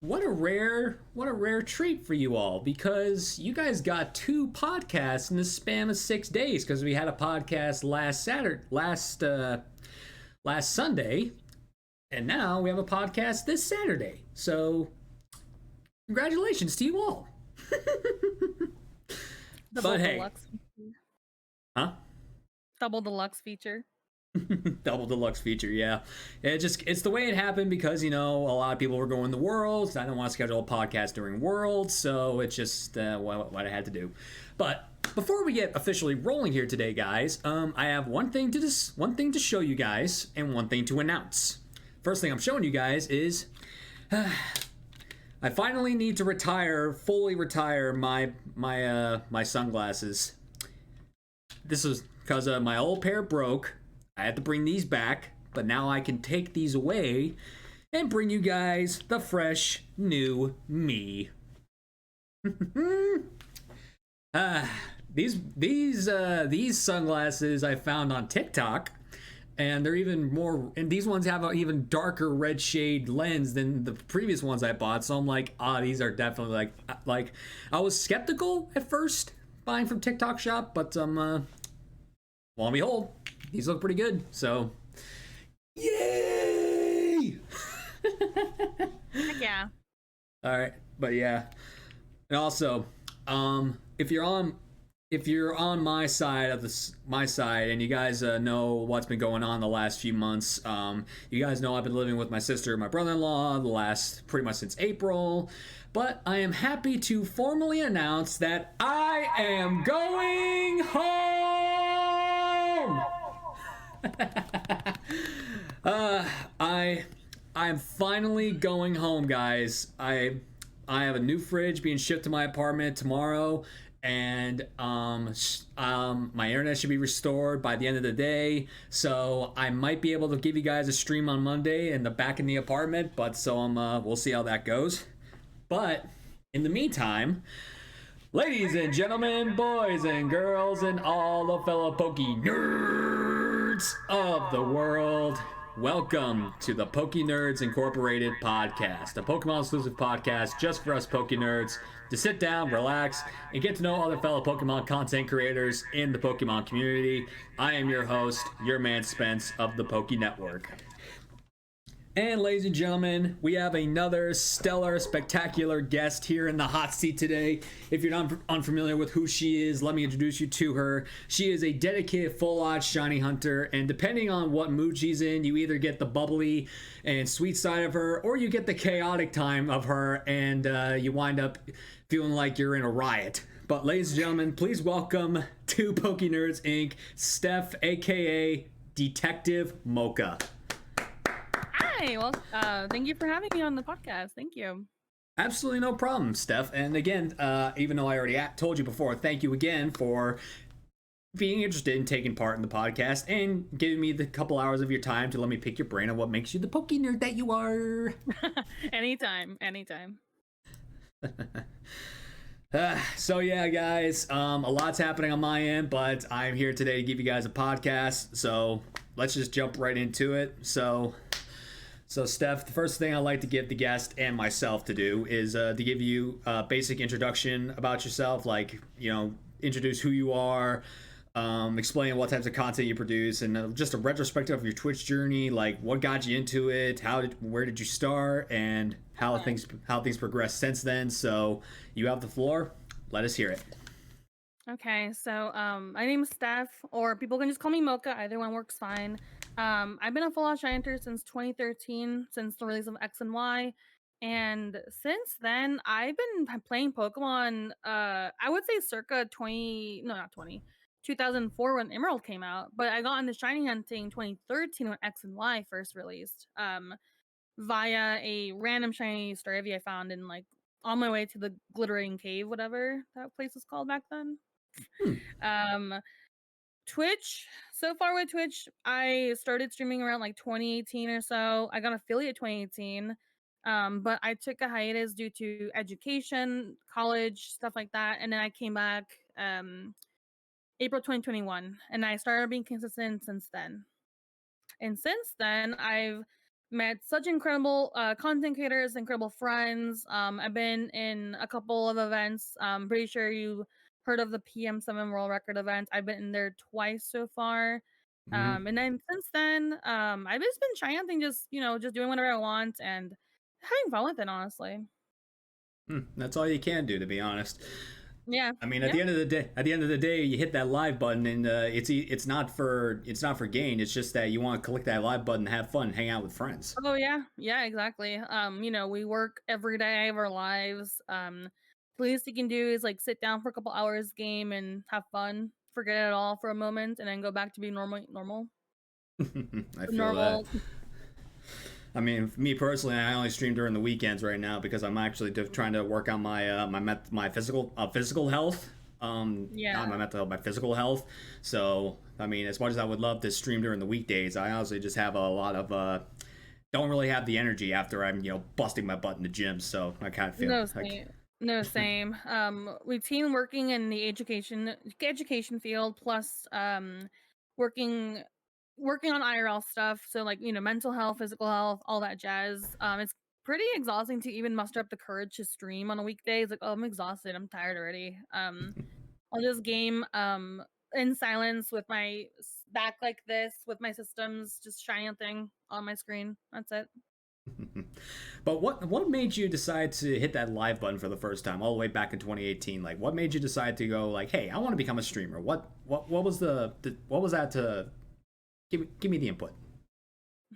what a rare treat for you all, because you guys got two podcasts in the span of 6 days, because we had a podcast last Sunday, and now we have a podcast this Saturday. So congratulations to you all. Double But hey, deluxe feature. huh? Double deluxe feature. Double deluxe feature, yeah. It's the way it happened, because a lot of people were going to Worlds. I didn't want to schedule a podcast during Worlds, so it's just what I had to do. But before we get officially rolling here today, guys, I have one thing to show you guys and one thing to announce. First thing I'm showing you guys is I finally need to fully retire my sunglasses. This is because my old pair broke. I had to bring these back, but now I can take these away and bring you guys the fresh new me. These sunglasses I found on TikTok, and they're even more. And these ones have an even darker red shade lens than the previous ones I bought. So I'm like, these are definitely like. I was skeptical at first buying from TikTok shop, but lo and behold, these look pretty good. So, yay! Heck yeah. All right, but yeah, and also, if you're on my side and you guys know what's been going on the last few months, you guys know I've been living with my sister and my brother-in-law pretty much since April. But I am happy to formally announce that I am going home. I'm finally going home, guys. I have a new fridge being shipped to my apartment tomorrow, and my internet should be restored by the end of the day. So I might be able to give you guys a stream on Monday in the back in the apartment. But we'll see how that goes. But in the meantime, ladies and gentlemen, boys and girls, and all the fellow PokeNERDS of the world, welcome to the PokeNERDS Incorporated podcast, a Pokemon exclusive podcast just for us PokeNERDs to sit down, relax, and get to know other fellow Pokemon content creators in the Pokemon community. I am your host, your man Spence of the Poké Network. And ladies and gentlemen, we have another stellar, spectacular guest here in the hot seat today. If you're not unfamiliar with who she is, let me introduce you to her. She is a dedicated full-on shiny hunter, and depending on what mood she's in, you either get the bubbly and sweet side of her, or you get the chaotic time of her, and you wind up feeling like you're in a riot. But ladies and gentlemen, please welcome to PokeNERDS Inc., Steph, aka DetectiveMocha. Hi. Well, thank you for having me on the podcast. Thank you. Absolutely no problem, Steph. And again, even though I already told you before, thank you again for being interested in taking part in the podcast and giving me the couple hours of your time to let me pick your brain on what makes you the Poké nerd that you are. Anytime. So yeah, guys, a lot's happening on my end, but I'm here today to give you guys a podcast. So let's just jump right into it. So Steph, the first thing I like to give the guest and myself to do is to give you a basic introduction about yourself, like, introduce who you are, explain what types of content you produce, and just a retrospective of your Twitch journey, like what got you into it, where did you start, and how things progressed since then. So you have the floor. Let us hear it. Okay, so my name is Steph, or people can just call me Mocha. Either one works fine. I've been a full-on shiny hunter since 2013, since the release of X and Y, and since then I've been playing Pokemon. I would say circa 2004 when Emerald came out, but I got into shiny hunting 2013 when X and Y first released. Via a random shiny Staravia I found in on my way to the Glittering Cave, whatever that place was called back then. Twitch. So far with Twitch, I started streaming around 2018 or so. I got affiliate 2018, but I took a hiatus due to education, college, stuff like that, and then I came back April 2021, and I started being consistent since then. And since then, I've met such incredible content creators, incredible friends. I've been in a couple of events. I'm pretty sure you heard of the PM7 World Record event. I've been in there twice so far. Mhm. And then since then, I've just been chanting, just just doing whatever I want and having fun with it, honestly. That's all you can do, to be honest. Yeah, I mean, yeah. at the end of the day, you hit that live button, and it's not for gain. It's just that you want to click that live button, have fun, hang out with friends. Oh yeah, yeah, exactly. We work every day of our lives. The least you can do is like sit down for a couple hours, game, and have fun. Forget it all for a moment, and then go back to being normal, I feel that. normal. I mean, me personally, I only stream during the weekends right now because I'm actually trying to work on my physical health. Not my Yeah. mental health, my physical health. So, I mean, as much as I would love to stream during the weekdays, I honestly just have a lot of don't really have the energy after I'm busting my butt in the gym. So I kind of feel No like same. No same. We've seen working in the education field, plus working working on IRL stuff. So like mental health, physical health, all that jazz. It's pretty exhausting to even muster up the courage to stream on a weekday. It's like, oh, I'm exhausted. I'm tired already. I'll just game in silence with my back like this, with my systems just shining thing on my screen. That's it. But what made you decide to hit that live button for the first time all the way back in 2018? Like, what made you decide to go like, hey, I want to become a streamer? What was what was that to give me the input?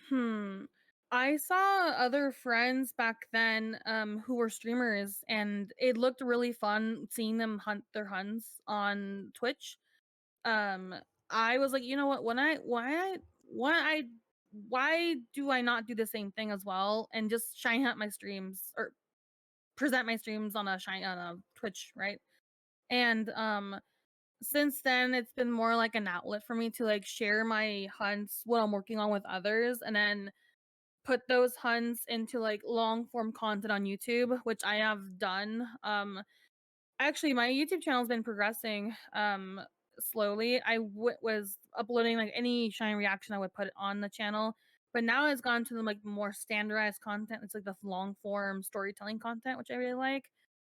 Hmm. I saw other friends back then who were streamers, and it looked really fun seeing them hunt their hunts on Twitch. Um I was like, you know what, why do I not do the same thing as well and just shine hunt my streams or present my streams on a Twitch, right? And since then it's been more like an outlet for me to like share my hunts, what I'm working on with others, and then put those hunts into like long form content on YouTube, which I have done. Actually, my YouTube channel's been progressing slowly. Was uploading like any shine reaction I would put on the channel, but now it's gone to the like more standardized content. It's like the long form storytelling content, which I really like.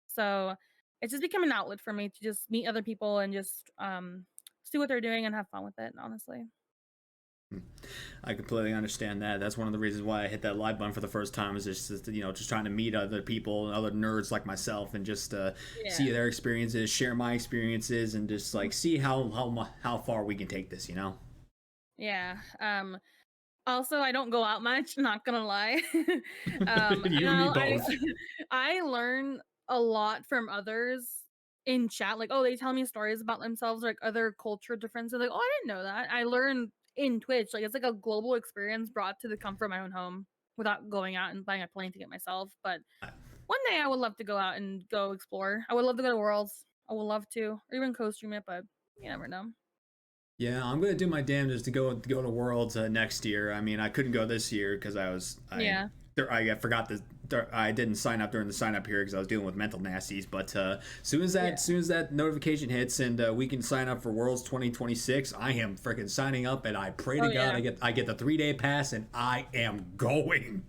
So it's just become an outlet for me to just meet other people and just see what they're doing and have fun with it. Honestly, I completely understand that. That's one of the reasons why I hit that live button for the first time is just just trying to meet other people and other nerds like myself and just see yeah. their experiences, share my experiences, and just like see how far we can take this. You know. Yeah. Also, I don't go out much, not gonna lie. You and me I both. I learn a lot from others in chat. Like, oh, they tell me stories about themselves, like other culture differences. Like, oh, I didn't know that. I learned in Twitch. Like, it's like a global experience brought to the comfort of my own home without going out and buying a plane ticket myself. But one day I would love to go out and go explore. I would love to go to Worlds. I would love to, or even co-stream it, but you never know. Yeah, I'm gonna do my damnedest to go to Worlds next year. I mean, I couldn't go this year because Yeah. I forgot I didn't sign up during the sign up period because I was dealing with mental nasties. But Yeah. soon as that notification hits and we can sign up for Worlds 2026, I am freaking signing up and I pray to Oh God yeah. I get the 3 day pass and I am going.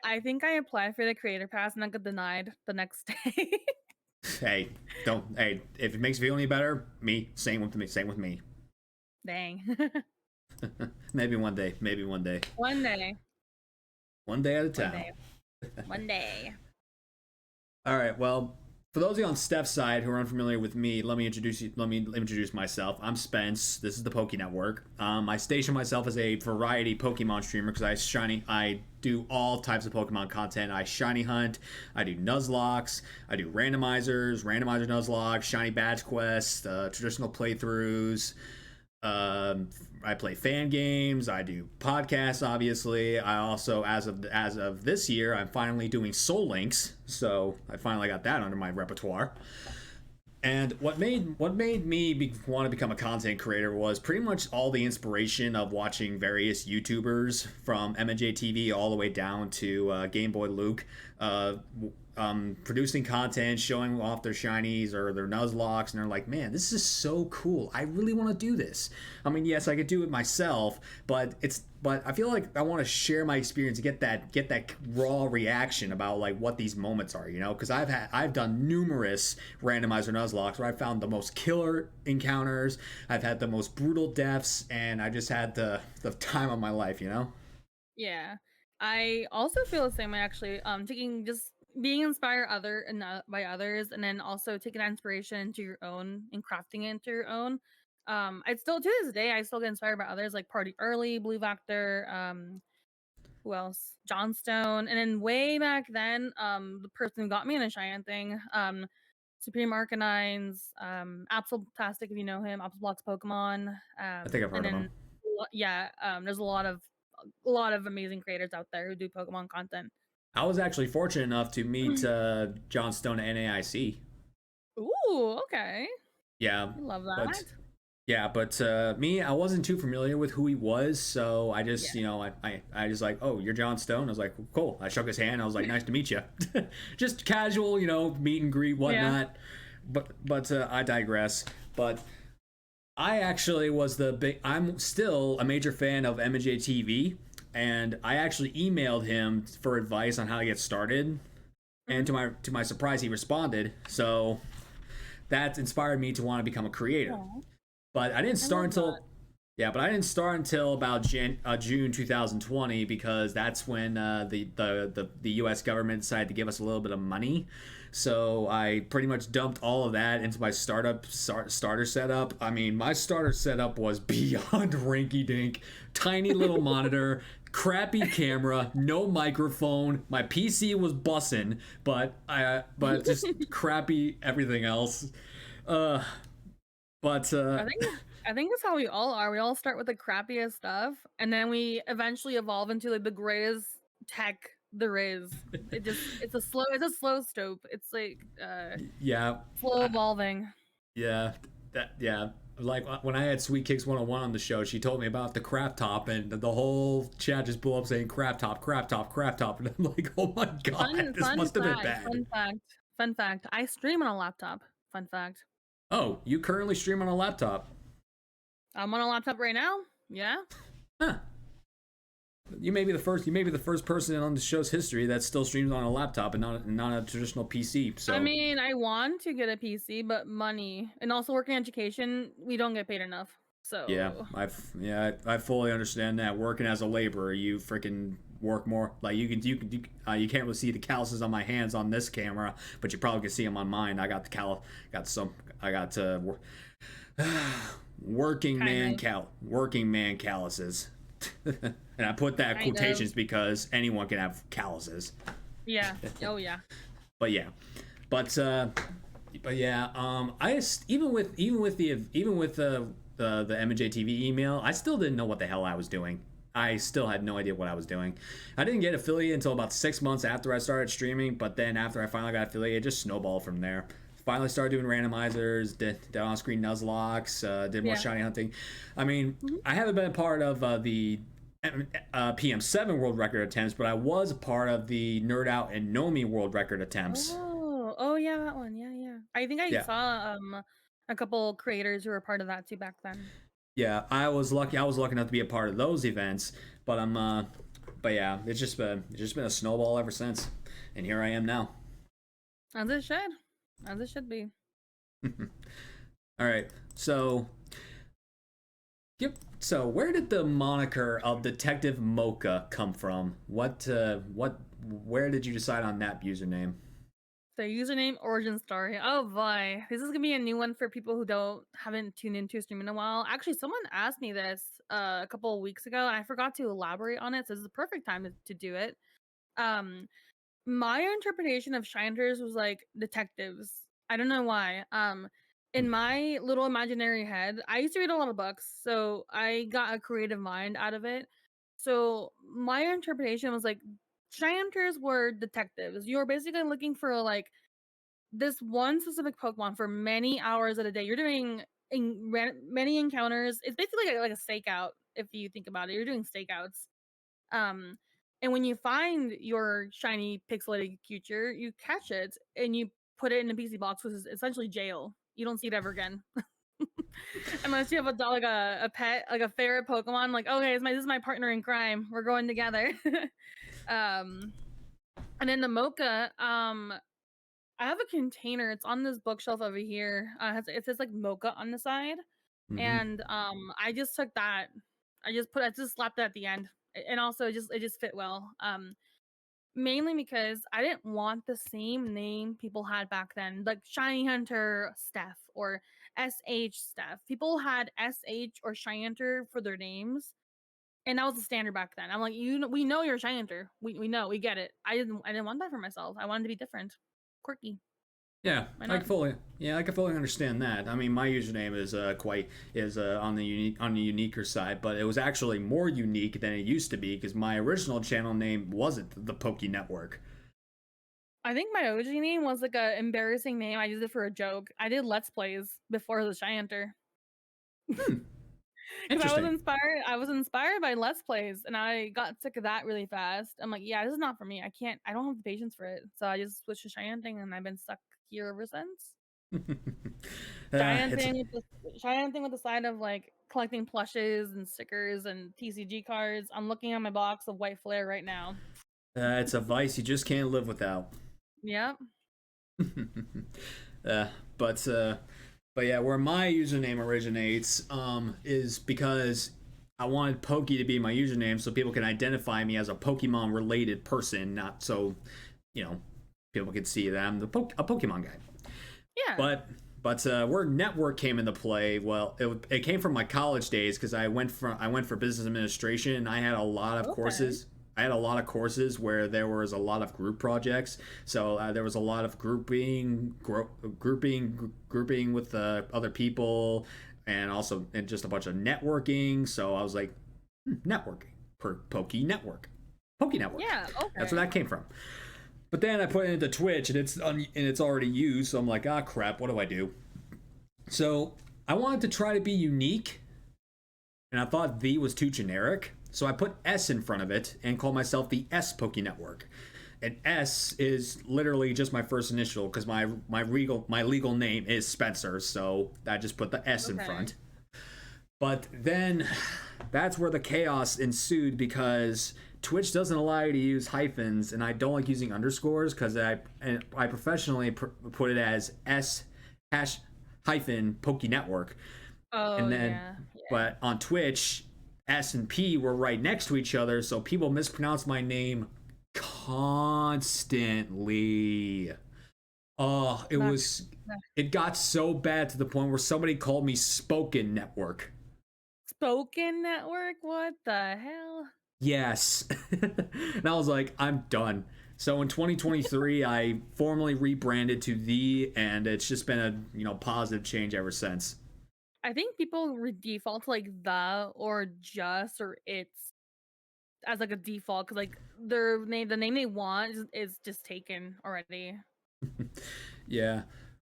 I think I applied for the creator pass and I got denied the next day. Hey, don't hey if it makes you feel any better, same with me. Dang. Maybe one day, maybe one day, One day. one day at a One time. day. One day. All right. Well, for those of you on Steph's side who are unfamiliar with me, let me introduce you. Let me introduce myself. I'm Spence. This is the Poké Network. I station myself as a variety Pokemon streamer because I do all types of Pokemon content. I shiny hunt. I do Nuzlocks. I do randomizer Nuzlocks, shiny badge quests, traditional playthroughs. Um, I play fan games. I do podcasts. Obviously, I also, as of this year, I'm finally doing Soul Links. So I finally got that under my repertoire. And what made me want to become a content creator was pretty much all the inspiration of watching various YouTubers from MNJ TV all the way down to Game Boy Luke. producing content, showing off their shinies or their Nuzlocke, and they're like, man, this is so cool. I really want to do this. I mean, yes, I could do it myself, but I feel like I want to share my experience and get that raw reaction about like what these moments are, you know? Because I've done numerous randomizer Nuzlocke where I found the most killer encounters, I've had the most brutal deaths, and I just had the time of my life, you know? Yeah. I also feel the same way actually. Taking just being inspired by others, and then also taking that inspiration into your own and crafting it into your own. I still to this day I still get inspired by others like Party Early, Blue Vector, who else? Johnstone. And then way back then, the person who got me in a Cheyenne thing, Supreme Arcanines, Absoltastic if you know him, Absolblox Pokemon. I think I've And heard of then them. yeah, there's a lot of amazing creators out there who do Pokemon content. I was actually fortunate enough to meet John Stone at NAIC. Ooh, okay. Yeah, I love but that. me, I wasn't too familiar with who he was, so I Yeah. just, you know, I just like, oh, you're John Stone. I was like, cool. I shook his hand. I was like, nice to meet you. Just casual, you know, meet and greet, Yeah. whatnot. But I digress. But I actually was the big. I'm still a major fan of MJ TV, and I actually emailed him for advice on how to get started. And Mhm. to my surprise, he responded. So that inspired me to want to become a creator. Aw, But I didn't I start love that. until but I didn't start until about June 2020 because that's when the U.S. government decided to give us a little bit of money. So I pretty much dumped all of that into my starter setup. I mean, my starter setup was beyond rinky dink, tiny little monitor, crappy camera, no microphone. My PC was bussin', but just crappy everything else. Uh, but I think I think that's how we all are. We all start with the crappiest stuff, and then we eventually evolve into like the greatest tech there is. It's a slow stope. It's like yeah, slow I, evolving. yeah, yeah. Like when I had Sweet Kicks 101 on the show, she told me about the crap top, and the whole chat just blew up saying crap top, crap top, crap top, and I'm like, oh my god, Fun this fun must have been fact, bad. fun fact, fun fact. I stream on a laptop. Fun fact. Oh, you currently stream on a laptop? I'm on a laptop right now. Yeah. Huh. You may be the first. You may be the first person on the show's history that still streams on a laptop and not a traditional PC. I So mean, I want to get a PC, but money and also working education, we don't get paid enough. yeah, So I fully understand that. Working as a laborer, you freaking work more. Like you can't really see the calluses on my hands on this camera, but you probably can see them on mine. I got the got some, I got kind of, working man calluses, and I put that kind of. quotations because anyone can have calluses. Yeah. Oh yeah. But yeah, but yeah, I just even with the MJ TV email, I still didn't know what the hell I was doing. I still had no idea what I was doing. I didn't get affiliate until about 6 months after I started streaming, but then after I finally got affiliate, it just snowballed from there. Finally started doing randomizers, did on-screen Nuzlocks, did more Yeah. shiny hunting. I mean, Mhm. I haven't been a part of the PM7 world record attempts, but I was a part of the Nerd Out and Know Me world record attempts. Oh yeah, that one. Yeah, yeah. I think I Yeah, saw a couple creators who were part of that too back then. yeah, I was lucky. I was lucky enough to be a part of those events, but but yeah, it's just been a snowball ever since, and here I am now. As it should. As it should be. All right, so yep. So where did the moniker of Detective Mocha come from? Where did you decide on that username? So username origin story. Oh boy, this is gonna be a new one for people who haven't tuned into a stream in a while. Actually, someone asked me this a couple of weeks ago, and I forgot to elaborate on it. So this is the perfect time to do it. Um, my interpretation of Shiners was like detectives. I don't know why. In my little imaginary head, I used to read a lot of books, so I got a creative mind out of it. So my interpretation was like Shiners were detectives. You were basically looking for like this one specific Pokemon for many hours at a day. You're doing many encounters. It's basically like a stakeout if you think about it. You're doing stakeouts. Um, And when you find your shiny pixelated creature, you catch it and you put it in a PC box, which is essentially jail. You don't see it ever again. Unless you have a dog, like a pet, like a favorite Pokemon, like, okay, this is my partner in crime. We're going together. um, and then the Mocha, I have a container. It's on this bookshelf over here. It says like Mocha on the side, Mm-hmm. and I just took that. I just slapped that at the end, and also it just fit well. Mainly because I didn't want the same name people had back then, like Shiny Hunter Steph or SH Steph. People had SH or Shiny Hunter for their names, and that was the standard back then. I'm like, we know you're a Shiny Hunter. We know, we get it. I didn't want that for myself. I wanted to be different, quirky. Yeah, Why not? I can fully understand that. I mean, my username is on the uniquer side, but it was actually more unique than it used to be because my original channel name wasn't the Poké Network. I think my OG name was like a embarrassing name. I used it for a joke. I did Let's Plays before the Shiny Hunter. Hmm, Because interesting. I was inspired by Let's Plays, and I got sick of that really fast. I'm like, yeah, this is not for me. I don't have the patience for it. So I just switched to Cheyenne, and I've been stuck here ever since. It's Cheyenne thing with the side of like collecting plushes and stickers and TCG cards. I'm looking at my box of White Flare right now. it's a vice you just can't live without. Yep. uh, but uh, but yeah, where my username originates is because I wanted Pokey to be my username so people can identify me as a Pokemon related person, not so you know people can see that I'm a Pokemon guy. Yeah. But where network came into play, well, it came from my college days because I went for business administration and I had a lot of Okay. courses. I had a lot of courses where there was a lot of group projects, so there was a lot of grouping with other people, and also and just a bunch of networking. So I was like, networking per Poke Network. Yeah. That's where Okay. that came from. But then I put it into Twitch and it's already used, so I'm like, ah, crap. What do I do? So I wanted to try to be unique, and I thought the was too generic, so I put S in front of it and called myself the S Poke Network. And S is literally just my first initial because my legal name is Spencer, so I just put the S in Okay. front. But then that's where the chaos ensued because Twitch doesn't allow you to use hyphens, and I don't like using underscores because I professionally put it as S hash hyphen Poke Network, Oh and then yeah. but on Twitch S and P were right next to each other, so people mispronounce my name constantly. Oh, Not it got so bad to the point where somebody called me Spoken Network. Spoken Network? What the hell? Yes. And I was like, I'm done. So in 2023, I formally rebranded to the, and it's just been a positive change ever since. I think people default to like the or just or it's as like a default because like the name they want is just taken already. Yeah.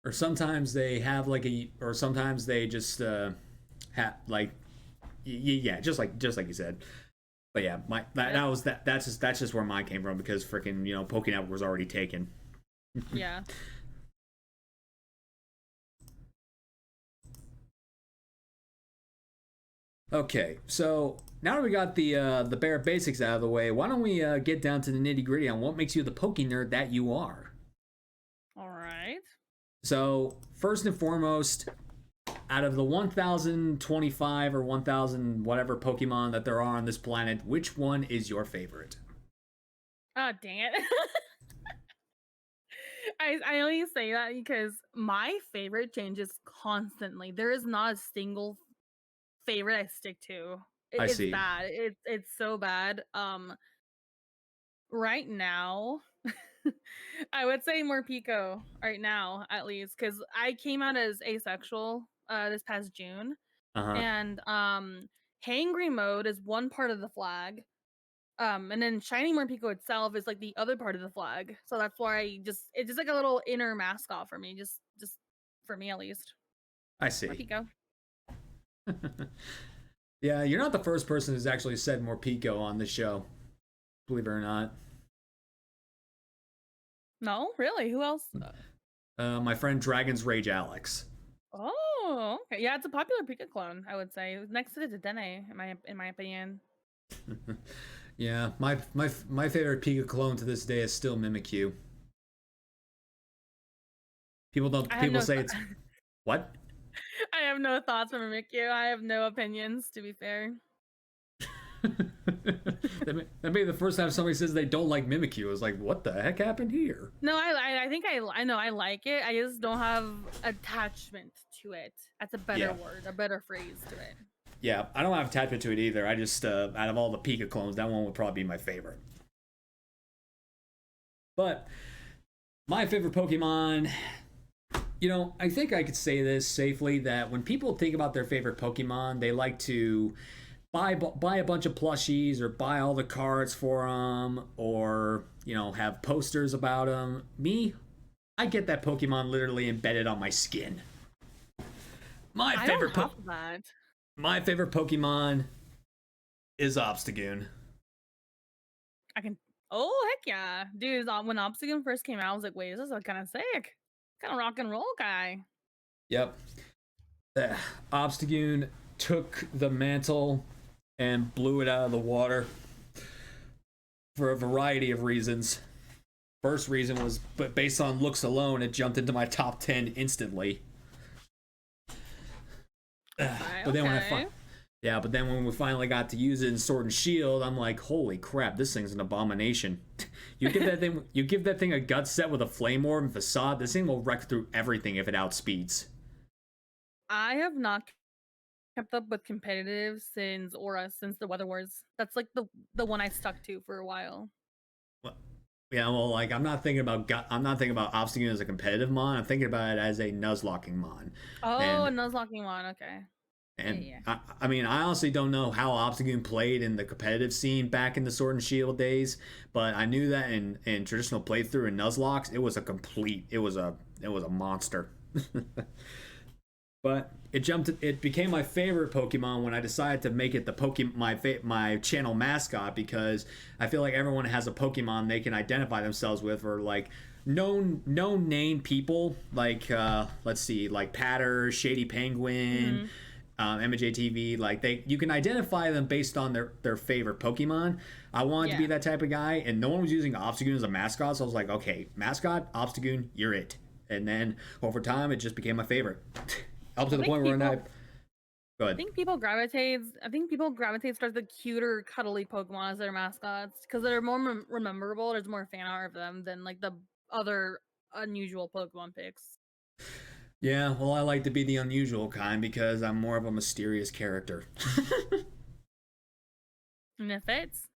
Or sometimes they have like or sometimes they just have like, yeah, just like you said. But yeah, Yep. that's just where mine came from because freaking Pokemon was already taken. Yeah. Okay, so now that we got the bare basics out of the way, why don't we get down to the nitty gritty on what makes you the Poke nerd that you are? All right. So first and foremost, out of the 1,025 or 1,000 whatever Pokemon that there are on this planet, which one is your favorite? Oh dang it. I only say that because my favorite changes constantly. There is not a single favorite I stick to. I It's see. bad. It's so bad. Right now, I would say more Pico right now, at least, because I came out as asexual this past June, Uh huh. and hangry mode is one part of the flag, and then shiny Morpeko itself is like the other part of the flag. So that's why it's just like a little inner mascot for me, just for me at least. I see. Morpeko. Yeah, you're not the first person who's actually said more Pico on this show. believe it or not. No, really? Who else? My friend Dragon's Rage Alex. Oh, okay. Yeah, it's a popular Pika clone, I would say. Next to the Dedenne, in my opinion. Yeah, my favorite Pika clone to this day is still Mimikyu. I have People no say it's what? I have no thoughts on Mimikyu. I have no opinions, to be fair. That'd be the first time somebody says they don't like Mimikyu. It's like, what the heck happened here? No, I think I know I like it. I just don't have attachment to it. That's a better word, a better phrase to it. Yeah, I don't have attachment to it either. I just out of all the Pika clones, that one would probably be my favorite. But my favorite Pokemon, I think I could say this safely that when people think about their favorite Pokemon, they like to buy a bunch of plushies or buy all the cards for them or have posters about them. Me, I get that Pokemon literally embedded on my skin. My favorite Pokemon is Obstagoon. Oh heck yeah, dude! When Obstagoon first came out, I was like, wait, this is kind of sick, kind of rock and roll guy. Yep. Obstagoon took the mantle and blew it out of the water for a variety of reasons. First reason was, but based on looks alone, it jumped into my top 10 instantly. But then when we finally got to use it in Sword and Shield, I'm like, holy crap, this thing's an abomination. You give that thing a gut set with a flame orb and facade, this thing will wreck through everything if it outspeeds. I have not kept up with competitive since the Weather Wars. That's like the one I stuck to for a while. I'm not thinking about Obstagoon as a competitive mon. I'm thinking about it as a Nuzlocking mon. Oh, a Nuzlocking mon, okay. And yeah. I mean, I honestly don't know how Obstagoon played in the competitive scene back in the Sword and Shield days, but I knew that in traditional playthrough and Nuzlocks, it was a monster. But it became my favorite Pokemon when I decided to make it my channel mascot, because I feel like everyone has a Pokemon they can identify themselves with, or like known name people, like let's see, like Patter, Shady Penguin, MJTV, like you can identify them based on their favorite Pokemon. I wanted to be that type of guy, and no one was using Obstagoon as a mascot, so I was like, okay, mascot, Obstagoon, you're it. And then over time, it just became my favorite. Up to the point where Go ahead. I think people gravitate towards the cuter, cuddly Pokemon as their mascots because they're more memorable. There's more fan art of them than like the other unusual Pokemon picks. Yeah, well, I like to be the unusual kind because I'm more of a mysterious character. And it fits.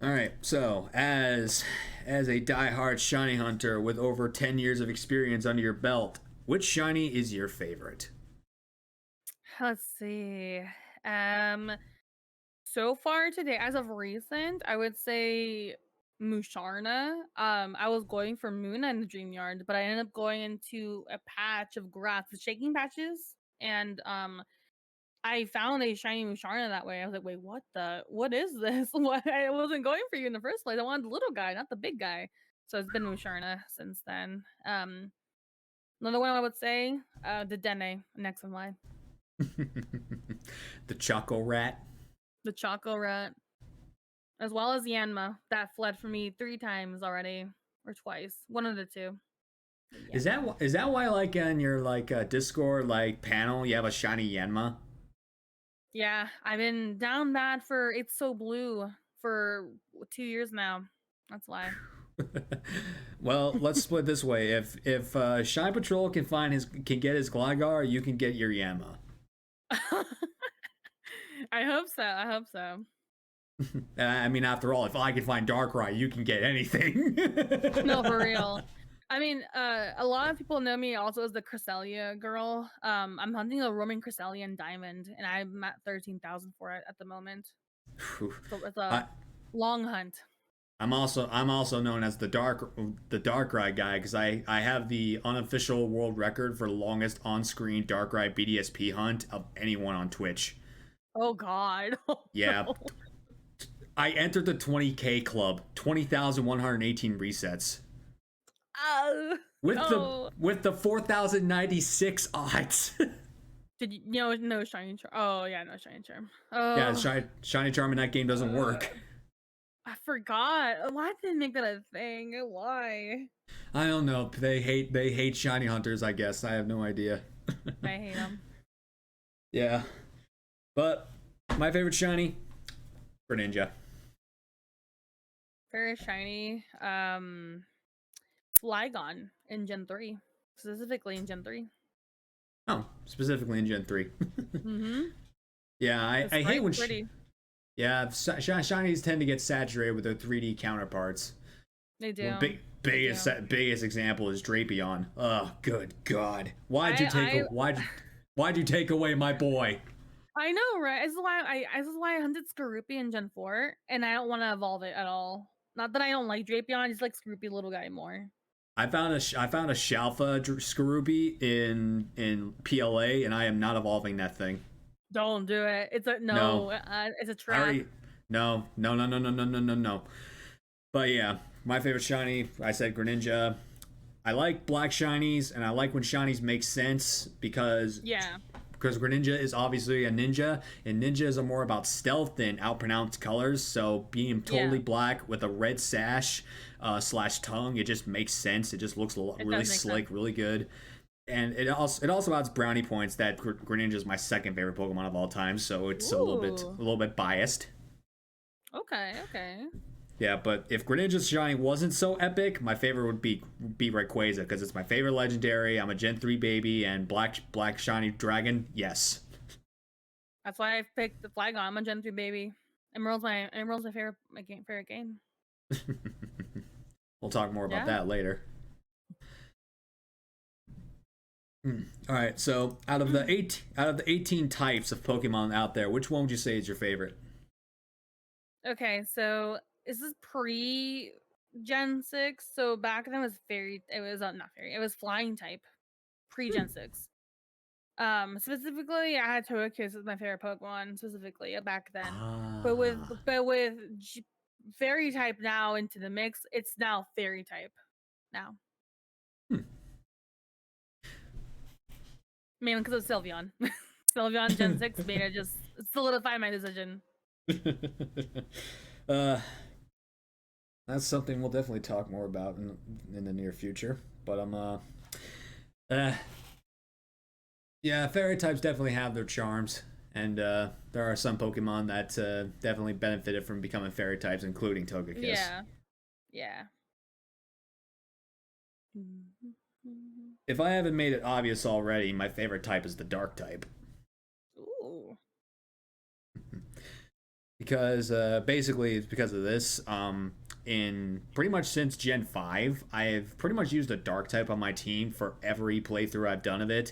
All right, so as a diehard shiny hunter with over 10 years of experience under your belt, which shiny is your favorite? Let's see. So far today, as of recent, I would say Musharna. I was going for Moona in the Dream Yard, but I ended up going into a patch of grass, the shaking patches, and I found a shiny Musharna that way. I was like, wait, what is this? What? I wasn't going for you in the first place. I wanted the little guy, not the big guy. So it's been Musharna since then. Another one I would say, the Dene, next in line. The Choco Rat. The Choco Rat. As well as Yanma, that fled from me 3 times already. Or twice. One of the two. Is that why, like, on your Discord panel you have a shiny Yanma? Yeah, I've been down bad for It's So Blue for 2 years now. That's why. Well, let's split this way. If Shine Patrol can get his Gligar, you can get your Yanma. I hope so. I mean, after all, if I can find Darkrai, you can get anything. No, for real. I mean, a lot of people know me also as the Cresselia girl. I'm hunting a roaming Cresselia in Diamond, and I'm at 13,000 for it at the moment. So it's a long hunt. I'm also known as the Darkrai guy because I have the unofficial world record for longest on-screen Darkrai BDSP hunt of anyone on Twitch. Oh God. Oh Yeah, no. I entered the 20K club, 20,118 resets with the No. 4,096 odds. Did you no shiny charm? Oh yeah, no shiny charm. Yeah, Oh, shiny charm in that game doesn't work. I forgot. Why did they make that a thing? Why? I don't know. They hate shiny hunters. I guess I have no idea. I hate them. Yeah, but my favorite shiny, Greninja. Very shiny. Flygon in Gen 3. Specifically in Gen 3. Oh, specifically in Gen 3. Mm-hmm. Yeah, The I hate sprite's when pretty. yeah, shinies tend to get saturated with their 3D counterparts. They Well, do. They do. biggest example is Drapion. Oh, good God! I Why'd you take away my boy? I know, right? This is why I hunted Skorupi in Gen 4, and I don't want to evolve it at all. Not that I don't like Drapion, I just like Skorupi little guy more. I found a Shalfa Skarubi in PLA, and I am not evolving that thing. Don't do it. It's a No, no. It's a I trap. already no no no no no no no no no. But yeah, my favorite shiny. I said Greninja. I like black shinies, and I like when shinies make sense Yeah. because Greninja is obviously a ninja, and ninjas are more about stealth than outpronounced colors. So being Yeah. totally black with a red sash slash tongue, it just makes sense. It just looks It really does make sense. slick, really good. And it also adds brownie points that Greninja is my second favorite Pokemon of all time, so it's Ooh. a little bit biased. Okay. Okay. Yeah, but if Greninja's shiny wasn't so epic, my favorite would be Rayquaza because it's my favorite legendary. I'm a Gen 3 baby, and black shiny dragon, yes. That's why I picked the Flygon. I'm a Gen 3 baby. Emerald's my favorite game. We'll talk more about Yeah. that later. All right, so out of the 18 types of Pokemon out there, which one would you say is your favorite? Okay, so is this pre Gen 6? So back then it was not fairy, it was flying type pre Gen 6. Specifically I had Togekiss as my favorite Pokemon specifically back then. But with Ah, fairy type now into the mix, it's now fairy type now. hmm. Mainly because of Sylveon. Sylveon Gen 6 made it just solidify my decision. uh, that's something we'll definitely talk more about in the near future. But uh, yeah, fairy types definitely have their charms, and there are some Pokemon that definitely benefited from becoming fairy types, including Togekiss. Yeah. Yeah. If I haven't made it obvious already, my favorite type is the Dark type. Ooh. Because basically it's because of this. In pretty much since Gen 5, I've pretty much used a Dark type on my team for every playthrough I've done of it.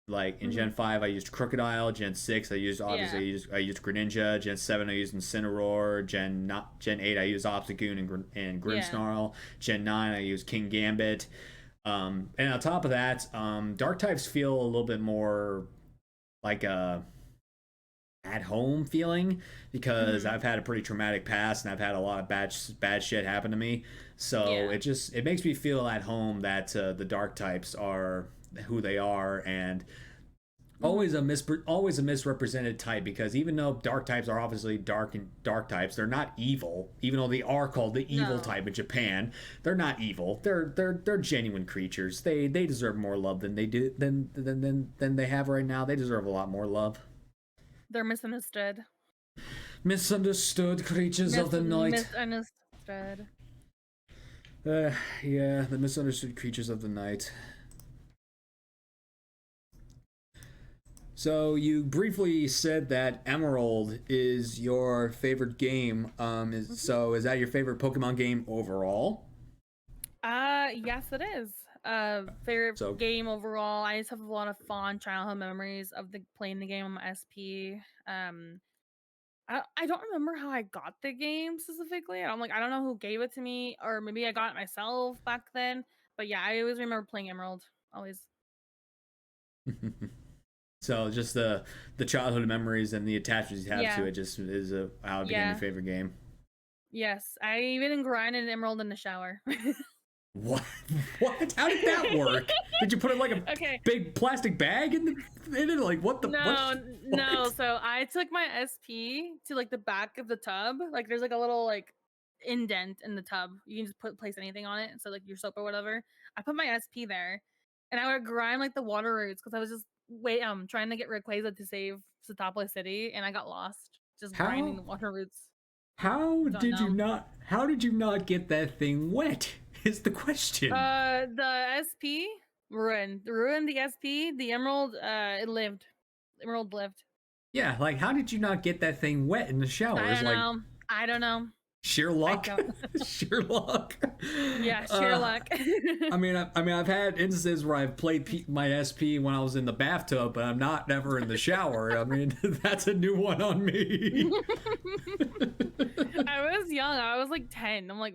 Like in Gen 5, I used Crocodile. Gen 6, I used obviously Yeah. I used Greninja. Gen 7, I used Incineroar. Gen 8, I used Obstagoon and Yeah. Grimmsnarl. Gen 9, I used King Gambit. And on top of that, Dark types feel a little bit more like a at home feeling because Mhm. I've had a pretty traumatic past and I've had a lot of bad shit happen to me. So Yeah. it makes me feel at home that the dark types are who they are, and Mhm. always a misrepresented type because even though dark types are obviously dark types, they're not evil. Even though they are called the evil No. type in Japan, they're not evil. They're genuine creatures. They deserve more love than they do than they have right now. They deserve a lot more love. They're misunderstood. Misunderstood creatures of the night. Misunderstood. Uh, yeah, the misunderstood creatures of the night. So you briefly said that Emerald is your favorite game. Mhm. Is that your favorite Pokemon game overall? Yes, it is. Favorite So game overall. I just have a lot of fond childhood memories of the playing the game on my SP. Um, I don't remember how I got the game specifically. I don't know who gave it to me, or maybe I got it myself back then. But yeah, I always remember playing Emerald. Always. So just the childhood memories and the attachments you have Yeah. to it just is how it became your Yeah. favorite game. Yes. I even grinded an emerald in the shower. What? What? How did that work? Did you put it like a Okay. big plastic bag in it? Like what the No, no. what? So I took my SP to like the back of the tub. Like there's like a little like indent in the tub. You can just place anything on it. So like your soap or whatever. I put my SP there, and I would grind like the water roots because I was just trying to get Rayquaza to save Satopolis City, and I got lost just grinding How the water roots. Don't did you know. not get that thing wet? Is the question. The SP ruined the SP. The emerald, it lived. Emerald lived. Yeah, like how did you not get that thing wet in the shower? I Is don't like know. I don't know. sheer I luck. don't. Sheer luck. Yeah, sheer luck. I've had instances where I've played my SP when I was in the bathtub, but I'm not never in the shower. I mean, that's a new one on me. I was young. I was like 10. I'm like,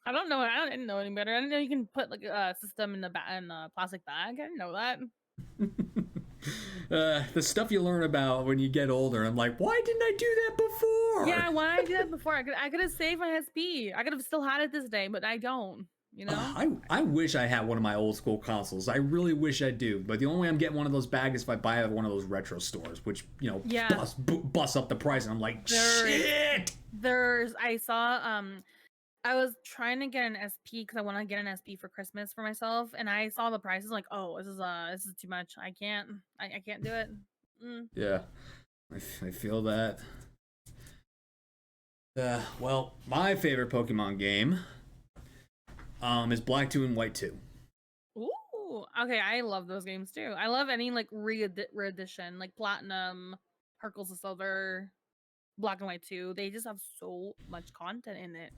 I don't know. I didn't know any better. I didn't know you can put like a system in a plastic bag. I didn't know that. The stuff you learn about when you get older. I'm like, why didn't I do that before? Yeah, why did I do that before? I could have saved my SP. I could have still had it this day, but I don't. You know? I wish I had one of my old school consoles. I really wish I do. But the only way I'm getting one of those bags is if I buy it at one of those retro stores, which Yeah. bust up the price. And I'm like, shit. I saw I was trying to get an SP because I want to get an SP for Christmas for myself, and I saw the prices like, oh, this is too much. I can't do it. Yeah, I feel that. Well, my favorite Pokemon game is Black 2 and White 2. Ooh, okay, I love those games too. I love any like re-edition, like Platinum, Hercules of Silver, Black and White 2. They just have so much content in it.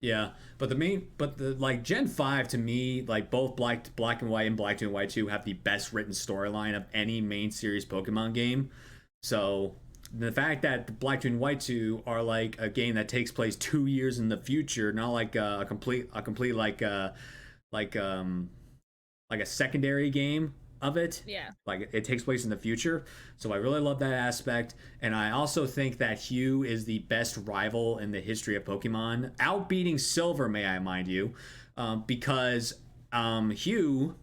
Yeah, but the like Gen 5 to me, like both Black and White and Black 2 and White 2 have the best written storyline of any main series Pokemon game. So the fact that Black 2 and White 2 are like a game that takes place 2 years in the future, not like a complete like like a secondary game of it. Yeah. Like it takes place in the future. So I really love that aspect. And I also think that Hugh is the best rival in the history of Pokemon, outbeating Silver, may I mind you, because Hugh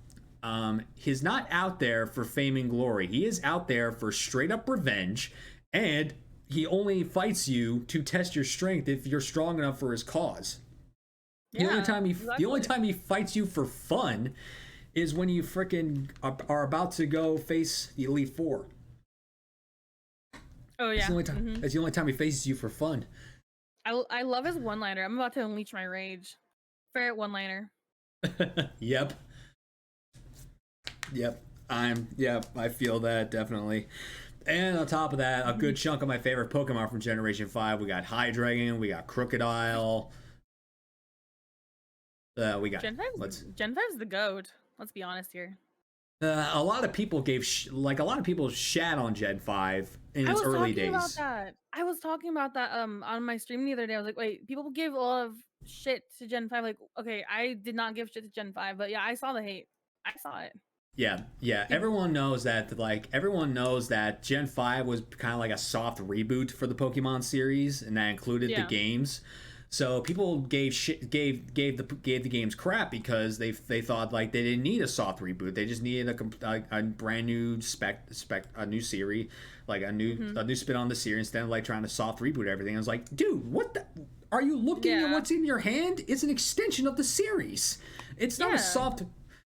he's not out there for fame and glory. He is out there for straight up revenge, and he only fights you to test your strength if you're strong enough for his cause. Yeah, The only time he fights you for fun is when you freaking are about to go face the Elite Four. Oh yeah. It's the only time. Mm-hmm. It's the only time he faces you for fun. I love his one-liner. I'm about to unleash my rage. Favorite one-liner. Yep. I feel that definitely. And on top of that, a good chunk of my favorite Pokemon from Generation 5. We got Hydreigon, we got Crocodile. We got Gen 5's the goat. Let's be honest here. A lot of people shat on Gen 5 in its early days. I was talking about that on my stream the other day. I was like, wait, people give a lot of shit to Gen 5. Like, okay, I did not give shit to Gen 5, but yeah, I saw the hate. I saw it. Yeah. Everyone knows that Gen 5 was kind of like a soft reboot for the Pokemon series, and that included the games. So people gave the games crap because they thought like they didn't need a soft reboot. They just needed a brand new a new series, like a new spin on the series instead of like trying to soft reboot everything. I was like, dude, what the? Are you looking at what's in your hand? It's an extension of the series. It's not a soft.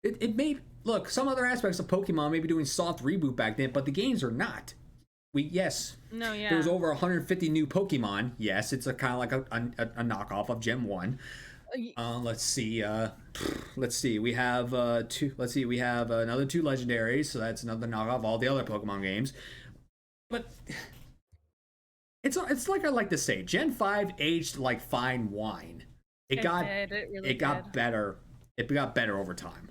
It may look some other aspects of Pokemon maybe doing soft reboot back then, but the games are not. There was over 150 new Pokemon. Yes, it's a kind of like a knockoff of Gen 1. Let's see. We have two. Let's see. We have another 2 legendaries, so that's another knockoff of all the other Pokemon games. But it's like I like to say, Gen 5 aged like fine wine. It got better. It got better over time.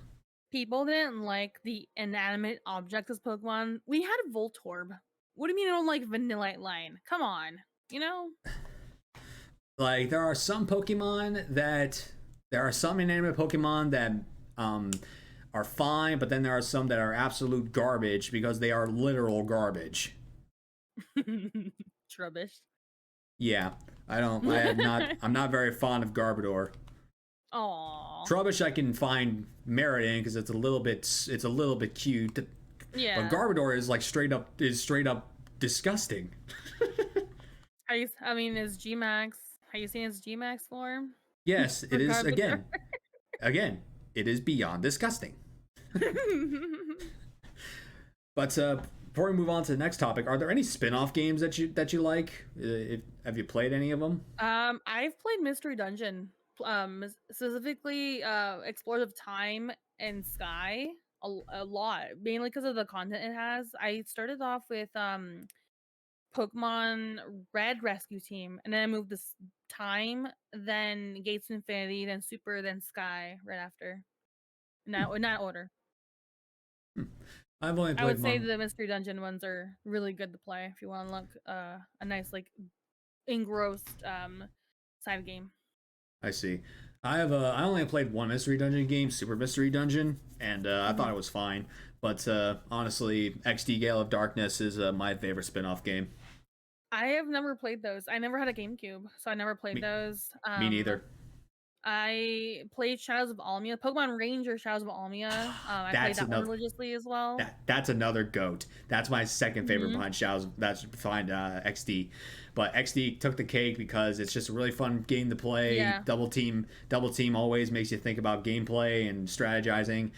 People didn't like the inanimate objects as Pokemon. We had Voltorb. What do you mean you don't like Vanillite line? Come on, you know? Like there are some inanimate Pokemon that are fine, but then there are some that are absolute garbage because they are literal garbage. Trubbish. Yeah, I'm not very fond of Garbodor. Aww. Trubbish I can find merit in because it's a little bit cute, but Yeah. Garbodor is like straight up disgusting. I mean, is Gmax? Have you seen his Gmax form? Yes, For it is Garbodor. again, it is beyond disgusting. But before we move on to the next topic, are there any spin-off games that you like? Have you played any of them? I've played Mystery Dungeon, specifically Explorers of Time and Sky a lot, mainly because of the content it has. I started off with Pokemon Red Rescue Team, and then I moved this Time, then Gates of Infinity, then Super, then Sky right after. In that order. I've only I played would say one. the Mystery Dungeon ones are really good to play if you want to look a nice like engrossed side game. I see. I only played one Mystery Dungeon game, Super Mystery Dungeon, and I thought it was fine. But honestly, XD Gale of Darkness is my favorite spin-off game. I have never played those. I never had a GameCube, so I never played Me, those. me neither. I played Shadows of Almia, Pokemon Ranger Shadows of Almia. I played That's that one another. religiously as well. That's another goat. That's my second favorite Hmm. behind Shadows. That's behind XD, but XD took the cake because it's just a really fun game to play. Yeah, Double team always makes you think about gameplay and strategizing,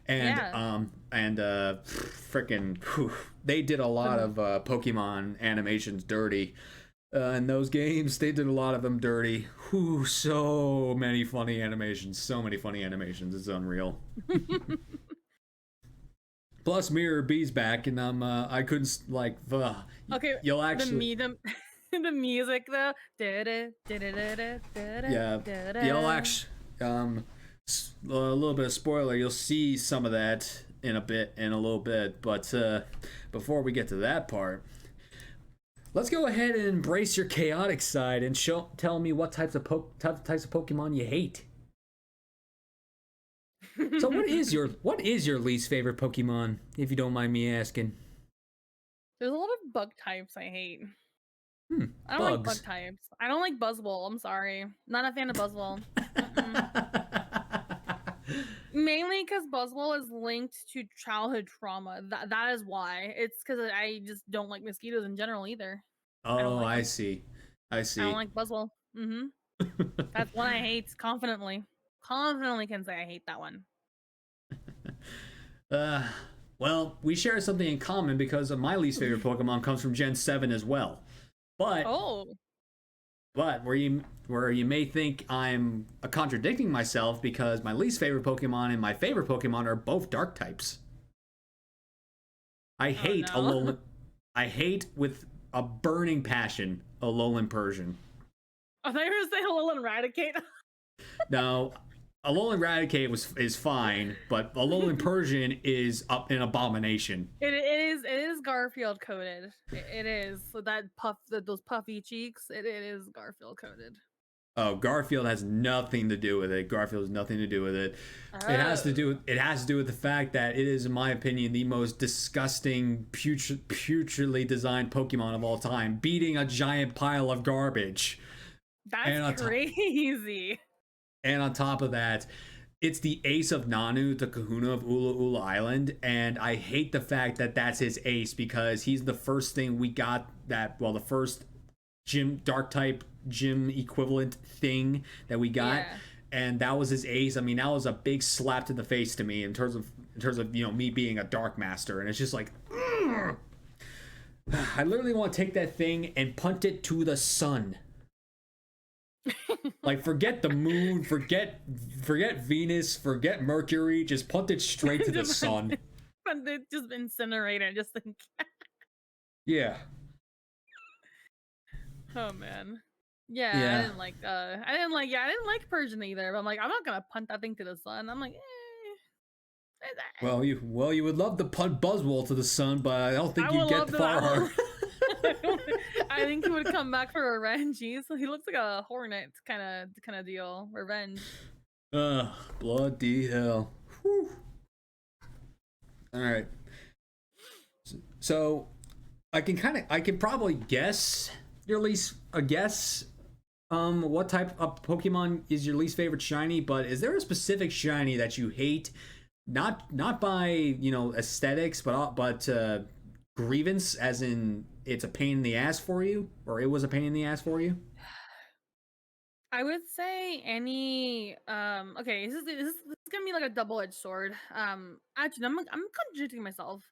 yeah. and freaking they did a lot The of Pokemon animations dirty. In those games, they did a lot of them dirty. Whew, so many funny animations. So many funny animations. It's unreal. Plus, Mirror B's back, and I couldn't like. Okay, You'll actually, the the music though. yeah, you'll actually, a little bit of spoiler. You'll see some of that in a little bit. But before we get to that part, let's go ahead and embrace your chaotic side and tell me what types of types of Pokemon you hate. So, what is your least favorite Pokemon, if you don't mind me asking? There's a lot of bug types I hate. Hmm, I don't like bug bugs. types. I don't like Buzzwole. I'm sorry. Not a fan of Buzzwole. Mm-mm. Mainly because Buzzwole is linked to childhood trauma. That is why. It's because I just don't like mosquitoes in general either. I don't Oh, like I them. see. I I don't see. like Buzzwole. Mm-hmm. That's one I hate confidently. Confidently can say I hate that one. uh, well, we share something in common because my least favorite Pokemon comes from Gen 7 as well. But Oh. where you may think I'm contradicting myself because my least favorite Pokemon and my favorite Pokemon are both dark types. I Oh hate no. I hate with a burning passion Alolan Persian. I thought you were saying Alolan Eradicate. Now, Alolan Eradicate is fine, but Alolan Persian is an abomination. It is Garfield coded. It is. So that those puffy cheeks. It is Garfield coded. Oh, Garfield has nothing to do with it. Garfield has nothing to do with it. Oh. It has to do with the fact that it is, in my opinion, the most disgusting, putridly designed Pokemon of all time, beating a giant pile of garbage. That's And on top, crazy. and on top of that, it's the ace of Nanu, the Kahuna of Ula Ula Island, and I hate the fact that that's his ace because he's the first thing we got the first gym dark type gym equivalent thing that we got, Yeah. and that was his ace. I mean, that was a big slap to the face to me in terms of me being a dark master, and it's just like ugh. I literally want to take that thing and punt it to the sun. Like, forget the moon, forget Venus, forget Mercury, just punt it straight to the sun. But they just incinerated. Just think. Yeah. Oh man. Yeah, Yeah. I didn't like Persian either. But I'm like, I'm not gonna punt that thing to the sun. I'm like, You would love to punt Buzzwole to the sun, but I don't think I you'd would get love to. far. I think he would come back for revenge. He looks like a hornet kind of deal. Revenge. Ugh, bloody hell. Whew. All right. So I can probably guess your least a guess. What type of Pokemon is your least favorite shiny? But is there a specific shiny that you hate? Not by aesthetics, but grievance, as in it's a pain in the ass for you, or it was a pain in the ass for you. I would say any okay, this is gonna be like a double-edged sword. Actually, I'm contradicting myself.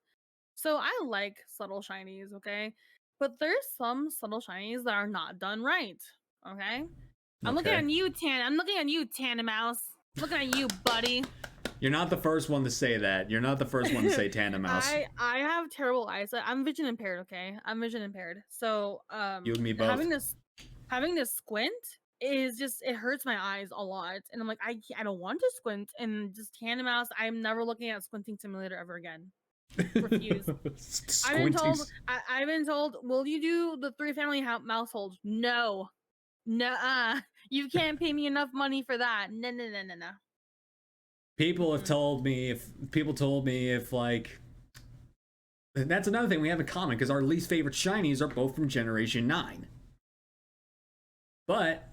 So I like subtle shinies, okay? But there's some subtle shinies that are not done right. Okay? I'm looking Okay. at you, Tan. I'm looking at you, Tandemaus. Looking at you, buddy. You're not the first one to say that. You're not the first one to say Tandem Mouse. I have terrible eyesight. I'm vision impaired, okay? I'm vision impaired. So You and me both. having this squint is just it hurts my eyes a lot. And I'm like, I don't want to squint. And just Tandemaus, I'm never looking at Squinting Simulator ever again. Refuse. I've been told, will you do the 3 family household? No. No, you can't pay me enough money for that. No. People have told me if like that's another thing we have in common because our least favorite shinies are both from Generation 9. But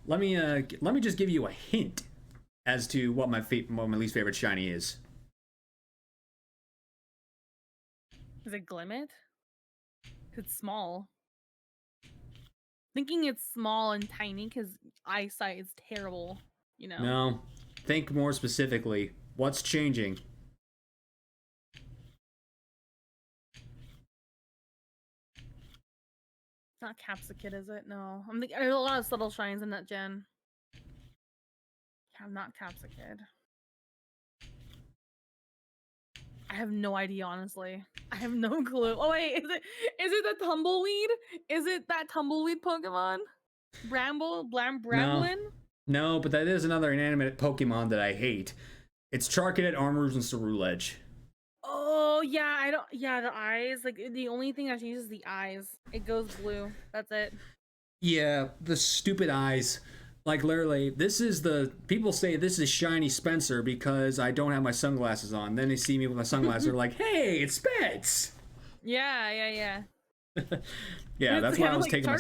let me just give you a hint as to what my least favorite shiny is. Is it Glimmet? It's small. Thinking it's small and tiny because eyesight is terrible, you know? No, think more specifically. What's changing? It's not Capsicid, is it? No. I'm thinking there's a lot of subtle shines in that gen. I'm not Capsicid. I have no idea, honestly. I have no clue. Oh wait, is it the Tumbleweed? Is it that Tumbleweed Pokemon? Bramblin? No, but that is another inanimate Pokemon that I hate. It's Charcadet, Armors, and Ceruledge. Oh yeah, the eyes. Like the only thing that changes is the eyes. It goes blue. That's it. Yeah, the stupid eyes. Like literally, people say this is Shiny Spencer because I don't have my sunglasses on. Then they see me with my sunglasses, they're like, "Hey, it's Spence." Yeah. Yeah, that's why I was taking my.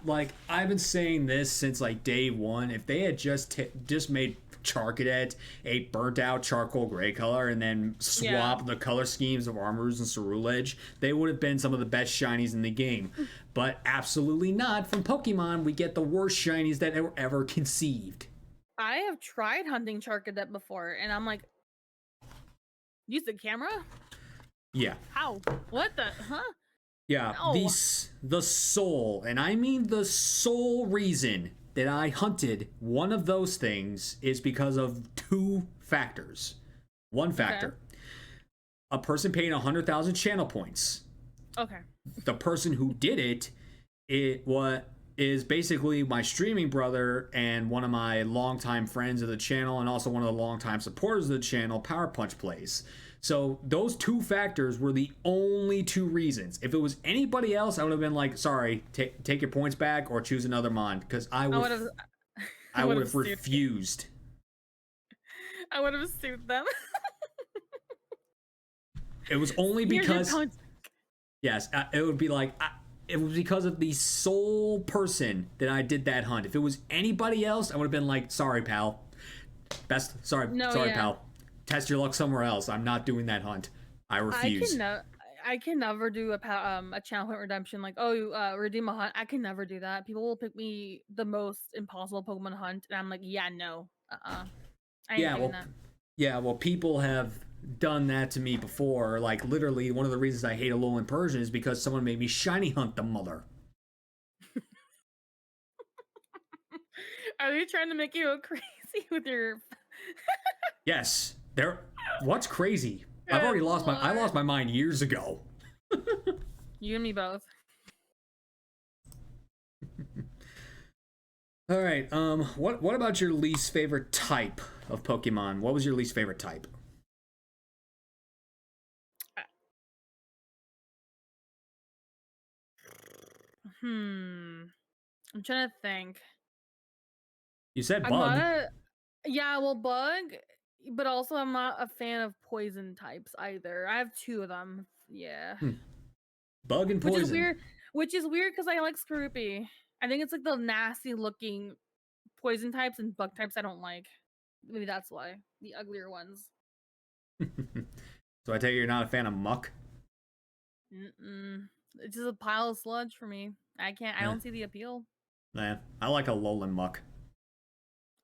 like I've been saying this since like day one. If they had just made Charcadet a burnt out charcoal gray color and then swap the color schemes of Armors and Ceruledge, they would have been some of the best shinies in the game. But absolutely not. From Pokemon, we get the worst shinies that were ever conceived. I have tried hunting Charcadet before, and I'm like, use the camera? Yeah. How? What the? Huh? Yeah. No. The sole, and I mean the sole reason that I hunted one of those things is because of two factors. One factor. Okay. A person paying 100,000 channel points. Okay. The person who did it is basically my streaming brother and one of my longtime friends of the channel and also one of the longtime supporters of the channel, Power Punch Plays. So those two factors were the only two reasons. If it was anybody else, I would have been like, sorry, take your points back or choose another mon, because I would have refused. I would have sued them. It was only because yes, it would be like it was because of the sole person that I did that hunt. If it was anybody else, I would have been like, sorry, pal. Pal. Test your luck somewhere else. I'm not doing that hunt. I refuse. I can never do a channel point redemption like, redeem a hunt. I can never do that. People will pick me the most impossible Pokemon hunt, and I'm like, yeah, no, I ain't doing that. Yeah, well, people have done that to me before. Like literally, one of the reasons I hate Alolan Persian is because someone made me shiny hunt the mother. Are they trying to make you go crazy with your? Yes. What's crazy? I've already lost my mind years ago. You and me both. All right. What about your least favorite type of Pokemon? What was your least favorite type? I'm trying to think. You said bug. Yeah, well, bug. but also I'm not a fan of poison types either. I have 2 of them. Yeah. Bug and Which is poison. weird. Which is weird because I like Skorupi. I think it's like the nasty looking poison types and bug types I don't like. Maybe that's why. The uglier ones. So I take it you're not a fan of muck? It's just a pile of sludge for me. I don't see the appeal. Nah, I like a Alolan muck.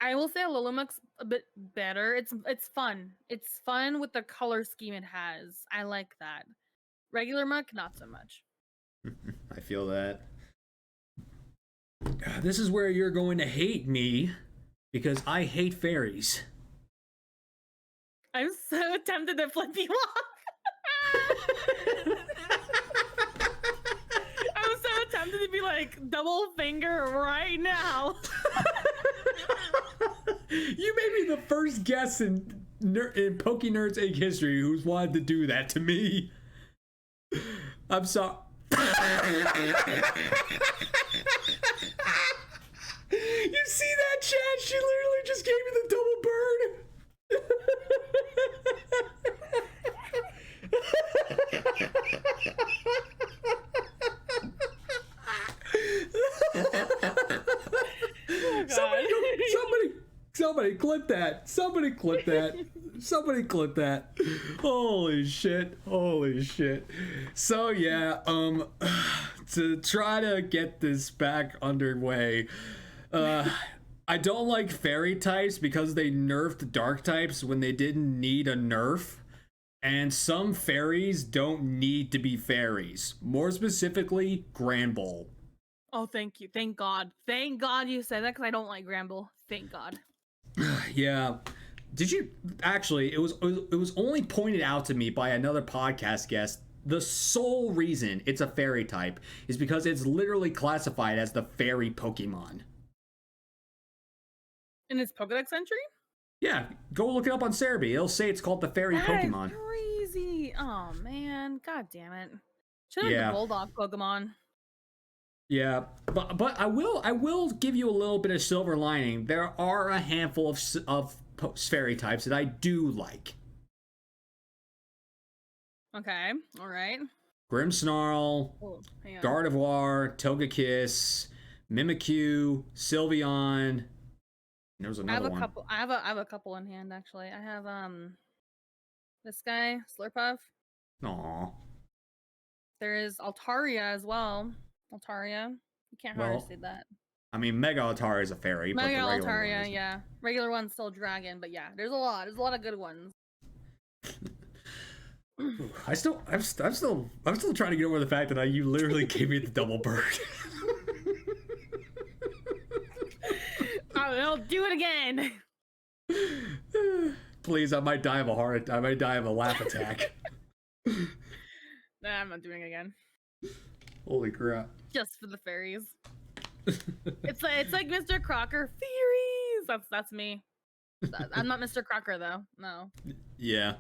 I will say Alolamuk's a bit better. It's fun. It's fun with the color scheme it has. I like that. Regular muck, not so much. I feel that. This is where you're going to hate me because I hate fairies. I'm so tempted to flip you off. I'm so tempted to be like double finger right now. You may be the first guest in pokeNERDS Egg history who's wanted to do that to me. I'm sorry. You see that, chat? She literally just gave me the double bird. Somebody clip that. Somebody clip that. Somebody clip that. Holy shit. Holy shit. So yeah, to try to get this back underway, I don't like fairy types because they nerfed dark types when they didn't need a nerf. And some fairies don't need to be fairies. More specifically, Granbull. Oh, thank you. Thank God. Thank God you said that because I don't like Granbull. Thank God. Yeah. Did you actually? It was only pointed out to me by another podcast guest. The sole reason it's a fairy type is because it's literally classified as the fairy Pokemon. In its Pokédex entry? Yeah, go look it up on Cerebi. It'll say it's called the fairy Pokemon. Crazy. Oh man, god damn it. Should have been the Bulldog Pokemon. Yeah, but I will give you a little bit of silver lining. There are a handful of fairy types that I do like. Okay, all right. Grimmsnarl, Gardevoir, Togekiss, Mimikyu, Sylveon. There's another one. I have a couple in hand actually. I have this guy, Slurpuff. Aww. There is Altaria as well. Altaria. You can't hardly see that. I mean, Mega Altaria is a fairy. Mega Altaria, yeah. Regular one's still dragon, but yeah, there's a lot. There's a lot of good ones. I'm still trying to get over the fact that you literally gave me the double bird. I'll do it again. Please, I might die of a laugh attack. Nah, I'm not doing it again. Holy crap. Just for the fairies. It's like Mr. Crocker fairies. That's me. I'm not Mr. Crocker though. No. Yeah.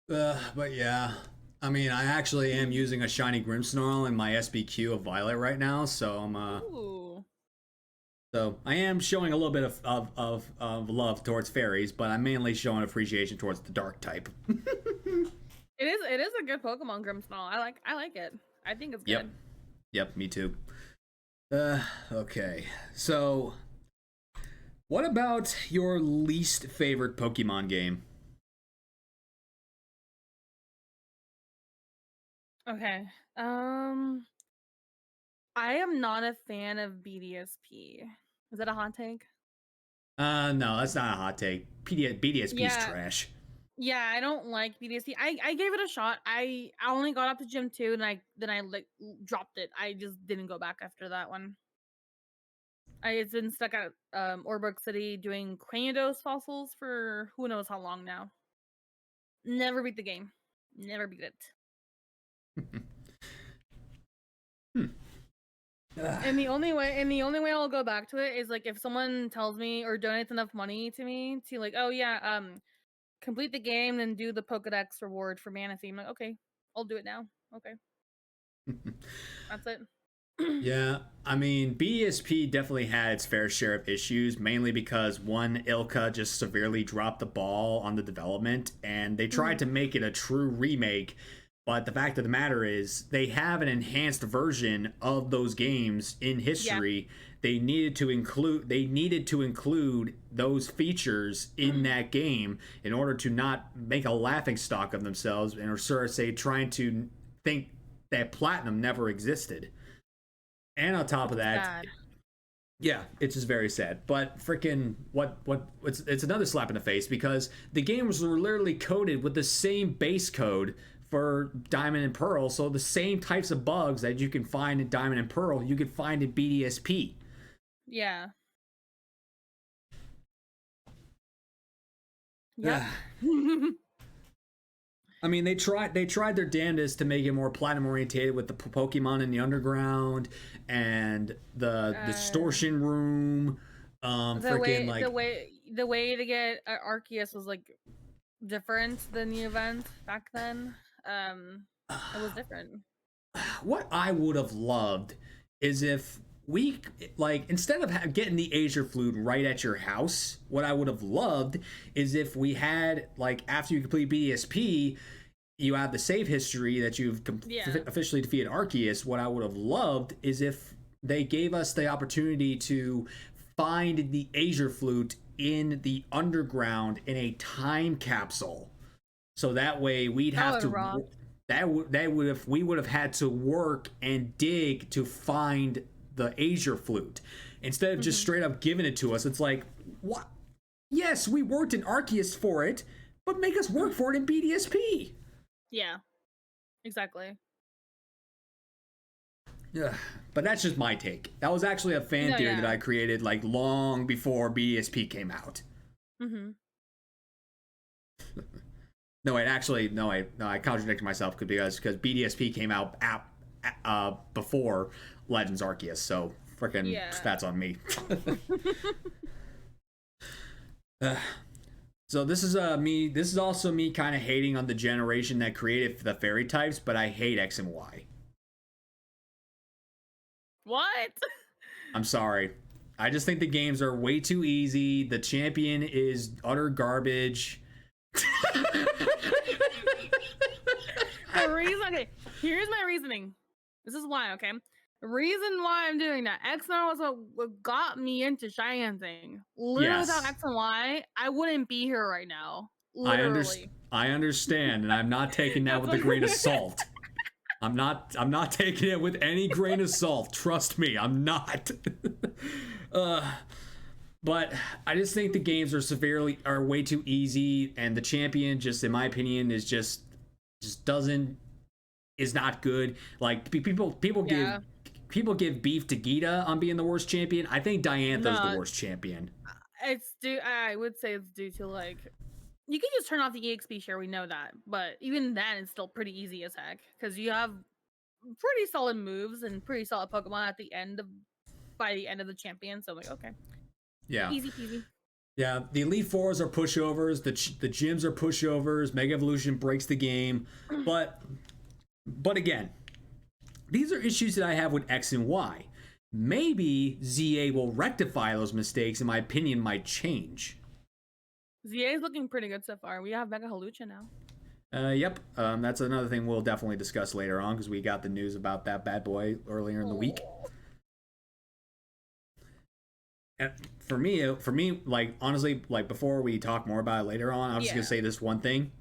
But yeah. I mean, I actually am using a shiny Grimmsnarl in my SBQ of Violet right now, so I'm Ooh. So I am showing a little bit of love towards fairies, but I'm mainly showing appreciation towards the dark type. It is a good Pokemon, Grimmsnarl. I like it. I think it's good. Yep, me too. Okay. So what about your least favorite Pokemon game? Okay. I am not a fan of BDSP. Is that a hot take? No, that's not a hot take. BDSP is trash. Yeah, I don't like BDSP. I gave it a shot. I only got up to Gym 2 and then I like dropped it. I just didn't go back after that one. It's been stuck at Orbrook City doing Cranidos fossils for who knows how long now. Never beat the game. Never beat it. And the only way I'll go back to it is like if someone tells me or donates enough money to me to like, oh yeah, complete the game and do the Pokédex reward for Manaphy. I'm like, okay, I'll do it now. Okay. That's it. Yeah, I mean, BSP definitely had its fair share of issues, mainly because one, Ilka just severely dropped the ball on the development, and they tried Mhm. to make it a true remake. But the fact of the matter is, they have an enhanced version of those games in Yeah. history. They needed to include those features in that game in order to not make a laughing stock of themselves, and or sort of say trying to think that platinum never existed. And on top Which of is that, sad. yeah, it's just very sad. But freaking it's another slap in the face because the games were literally coded with the same base code for Diamond and Pearl, so the same types of bugs that you can find in Diamond and Pearl, you can find in BDSP. Yeah. Yep. I mean, they tried their damnedest to make it more platinum orientated with the Pokemon in the underground and the uh, distortion room. the Freaking way like the way to get Arceus was like different than the event back then. It was different. what I would have loved is if we like instead of getting the Asia flute right at your house, what I would have loved is if we had like after you complete BSP, you have the save history that you've Yeah. officially defeated Arceus. What I would have loved is if they gave us the opportunity to find the Asia flute in the underground in a time capsule so that way we'd That have would rock. to that would have we would have had to work and dig to find the Asia flute instead of just Hmm. straight up giving it to us. It's like what? Yes, we worked in Arceus for it, but make us work for it in BDSP. Yeah. Exactly. Yeah, but that's just my take. That was actually a fan No. theory that Yeah. I created like long before BDSP came out. Hmm. No, wait, actually, no, I contradicted myself because BDSP came out before Legends Arceus, so freaking Yeah. that's on me. Uh, so this is me. This is also me kind of hating on the generation that created the fairy types, but I hate X and Y. What? I'm sorry. I just think the games are way too easy. The champion is utter garbage. The reason, okay, here's my reasoning. This is why, okay? The reason why I'm doing that, X and Y was what got me into Thing. Literally without Yes, X and Y, I wouldn't be here right now. I Literally. I understand, and I'm not taking that That's with a what grain of salt. I'm not taking it with any grain of salt. Trust me, I'm not. uh, but I just think the games are way too easy, and the champion, just in my opinion, just doesn't is not good. Like yeah. people give beef to Gita on being the worst champion. I think Diantha's the No, worst champion. it's due, I would say it's due to like, you can just turn off the EXP share, we know that. But even then, it's still pretty easy as heck. Because you have pretty solid moves and pretty solid Pokemon at the end of by the end of the champion. So I'm like, okay, Yeah. easy peasy. Yeah, the Elite Fours are pushovers. The gyms are pushovers. Mega Evolution breaks the game, but again, these are issues that I have with X and Y. Maybe ZA will rectify those mistakes, and my opinion might change. ZA is looking pretty good so far. We have Mega Halucha now. Yep, that's another thing we'll definitely discuss later on because we got the news about that bad boy earlier in the week. Oh. And for me, like honestly, like before we talk more about it later on, I'm just gonna Yeah. say this one thing.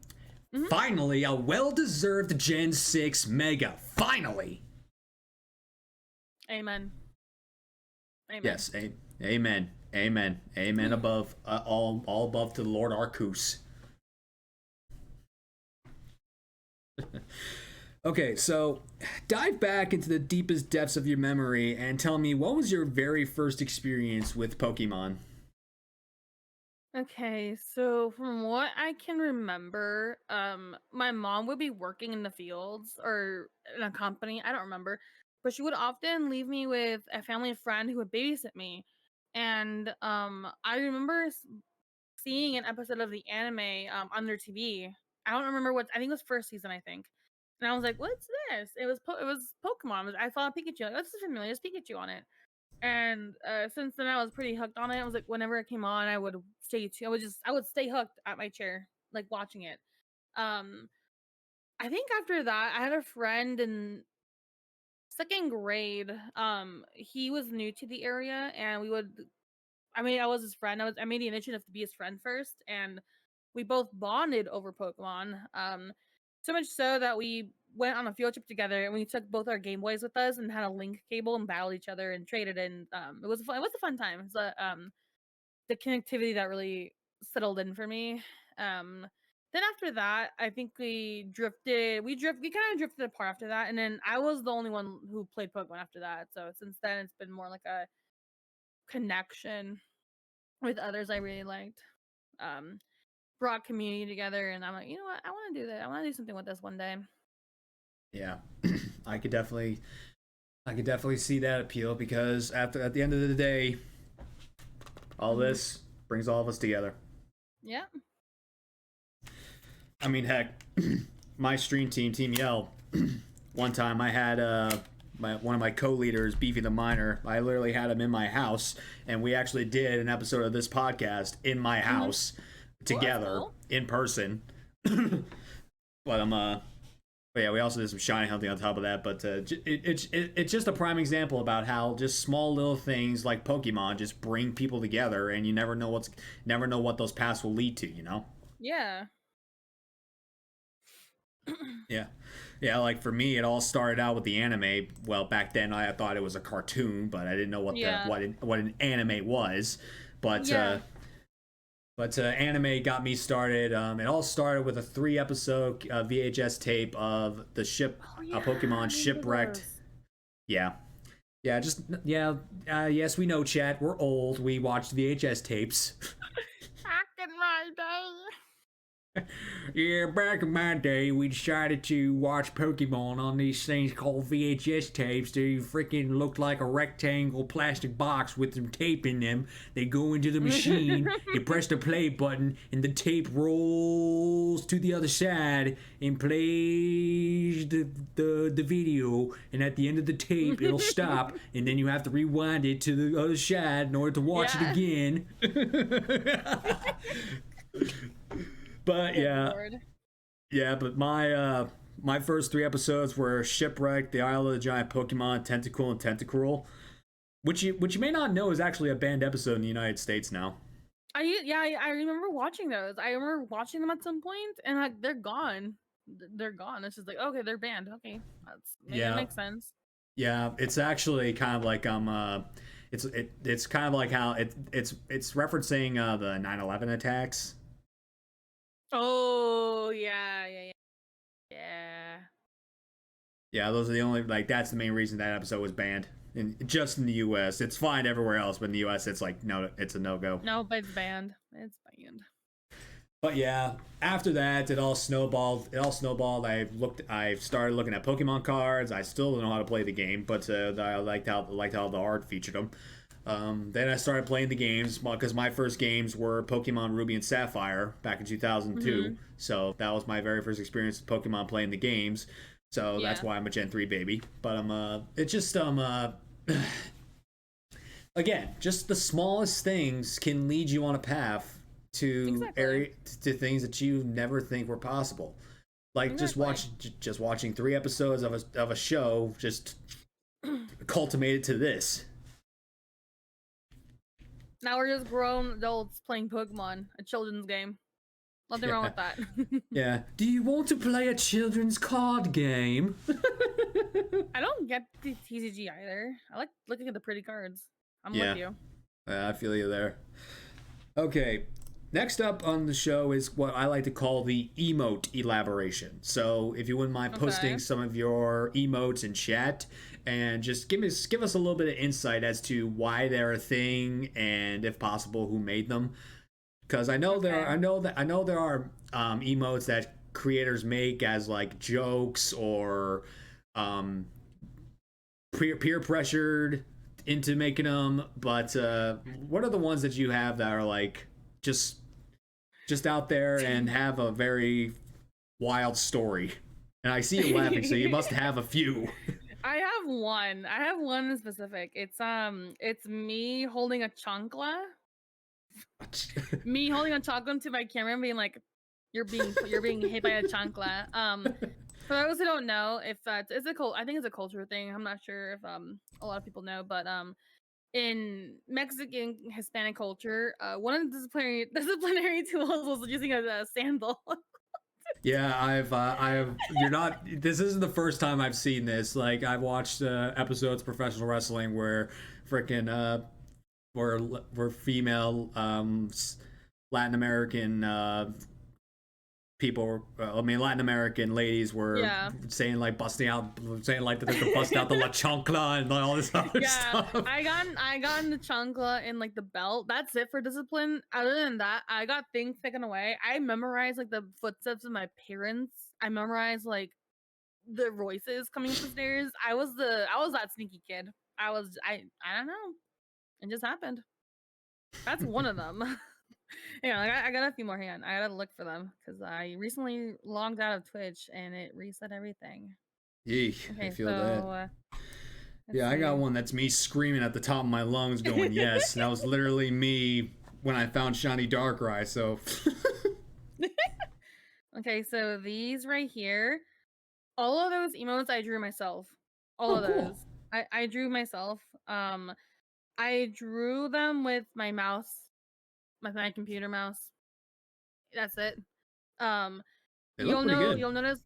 Hmm. Finally, a well-deserved Gen 6 Mega. Finally. Amen. Amen. Yes. Amen. Amen. Amen. Above all above to the Lord Arcus. Okay, so dive back into the deepest depths of your memory and tell me what was your very first experience with Pokemon? Okay, so from what I can remember, my mom would be working in the fields or in a company, I don't remember, but she would often leave me with a family friend who would babysit me. And I remember seeing an episode of the anime on their TV. I don't remember what, I think it was first season, I think. And I was like, "What's this?" It was Pokemon. I saw a Pikachu. Like, this is familiar. There's Pikachu on it. And since then, I was pretty hooked on it. I was like, whenever it came on, I would I would stay hooked at my chair, like watching it. Um, I think after that, I had a friend in second grade. He was new to the area, and I was his friend. I made the initiative to be his friend first, and we both bonded over Pokemon. So much so that we went on a field trip together, and we took both our Game Boys with us and had a link cable and battled each other and traded. And it was fun. It was a fun time. It's the connectivity that really settled in for me. Um, then after that, I think we kind of drifted apart after that, and then I was the only one who played Pokemon after that. So since then, it's been more like a connection with others I really liked. Um, Brought community together, and I'm like, you know what? I want to do that. I want to do something with this one day. Yeah, I could definitely, I could definitely see that appeal because at the end of the day, all this brings all of us together. Yeah. I mean, heck, my stream team, Team Yell, one time I had one of my co-leaders, Beefy the Miner. I literally had him in my house, and we actually did an episode of this podcast in my house together in person. But but yeah, we also did some shiny hunting on top of that. But it's just a prime example about how just small little things like Pokemon just bring people together, and you never know what those paths will lead to. You know? Yeah. Yeah, yeah. Like for me, it all started out with the anime. Well, back then I thought it was a cartoon, but I didn't know Yeah. what an anime was. But Yeah. Anime got me started. It all started with a 3-episode VHS tape of the Oh yeah. Pokemon Shipwrecked. Yeah, yeah, yes, we know, chat. We're old. We watched VHS tapes. Back in my day. Yeah, back in my day, we decided to watch Pokemon on these things called VHS tapes. They freaking looked like a rectangle plastic box with some tape in them. They go into the machine, you press the play button, and the tape rolls to the other side and plays the video. And at the end of the tape, it'll stop, and then you have to rewind it to the other side in order to watch it again. But but my first 3 episodes were Shipwreck, The Isle of the Giant Pokemon, Tentacool, and Tentacruel, which you may not know is actually a banned episode in the United States now. I remember watching those. I remember watching them at some point, and like they're gone. They're gone. It's just like, okay, they're banned. Okay, that makes sense. Yeah, it's actually kind of like it's kind of like how it's referencing the 9/11 attacks. Oh yeah. Yeah, those are the only that's the main reason that episode was banned. Just in the U.S., it's fine everywhere else, but in the U.S., it's like no, it's a no go. No, but it's banned. It's banned. But yeah, after that, it all snowballed. I started looking at Pokemon cards. I still don't know how to play the game, but I liked how the art featured them. Then I started playing the games because my first games were Pokemon Ruby and Sapphire back in 2002. So that was my very first experience with Pokemon playing the games. So that's why I'm a Gen 3 baby. But it's just again, just the smallest things can lead you on a path to to things that you never think were possible. Like just watching 3 episodes of a show just culminated to this. Now we're just grown adults playing Pokemon, a children's game. Nothing wrong with that. Yeah. Do you want to play a children's card game? I don't get the TCG either. I like looking at the pretty cards. I'm with you. I feel you there. Okay. Next up on the show is what I like to call the emote elaboration. So if you wouldn't mind posting some of your emotes in chat and just give us a little bit of insight as to why they're a thing and if possible who made them. Because I know there are emotes that creators make as like jokes or peer pressured into making them. But what are the ones that you have that are like just out there and have a very wild story? And I see you laughing, so you must have a few. I have one. I have one specific. It's me holding a chancla. Me holding a chancla to my camera and being like, you're being hit by a chancla. For those who don't know, if it's I think it's a culture thing. I'm not sure if a lot of people know, but in Mexican Hispanic culture, one of the disciplinary tools was using a sandal. Yeah, I've. You're not. This isn't the first time I've seen this. Like I've watched episodes of professional wrestling where, freaking where female Latin American people, I mean Latin American ladies were Yeah. saying like saying like that they could bust out the la chancla and all this other Yeah, stuff. I got in the chancla and like the belt. That's it for discipline. Other than that, I got things taken away. I memorized like the footsteps of my parents. I memorized like the voices coming up the stairs. I was that sneaky kid. I don't know. It just happened. That's one of them. Yeah, I got a few more hand. I gotta look for them because I recently logged out of Twitch and it reset everything. Yeesh, I Okay, so feel that. let's Yeah, I got see. one that's me screaming at the top of my lungs, going yes. And that was literally me when I found Shiny Darkrai. So Okay, so these right here, all of those emotes I drew myself. All oh, of cool. those. I drew myself. I drew them with my mouse, my computer mouse. That's it. Um, They look pretty good.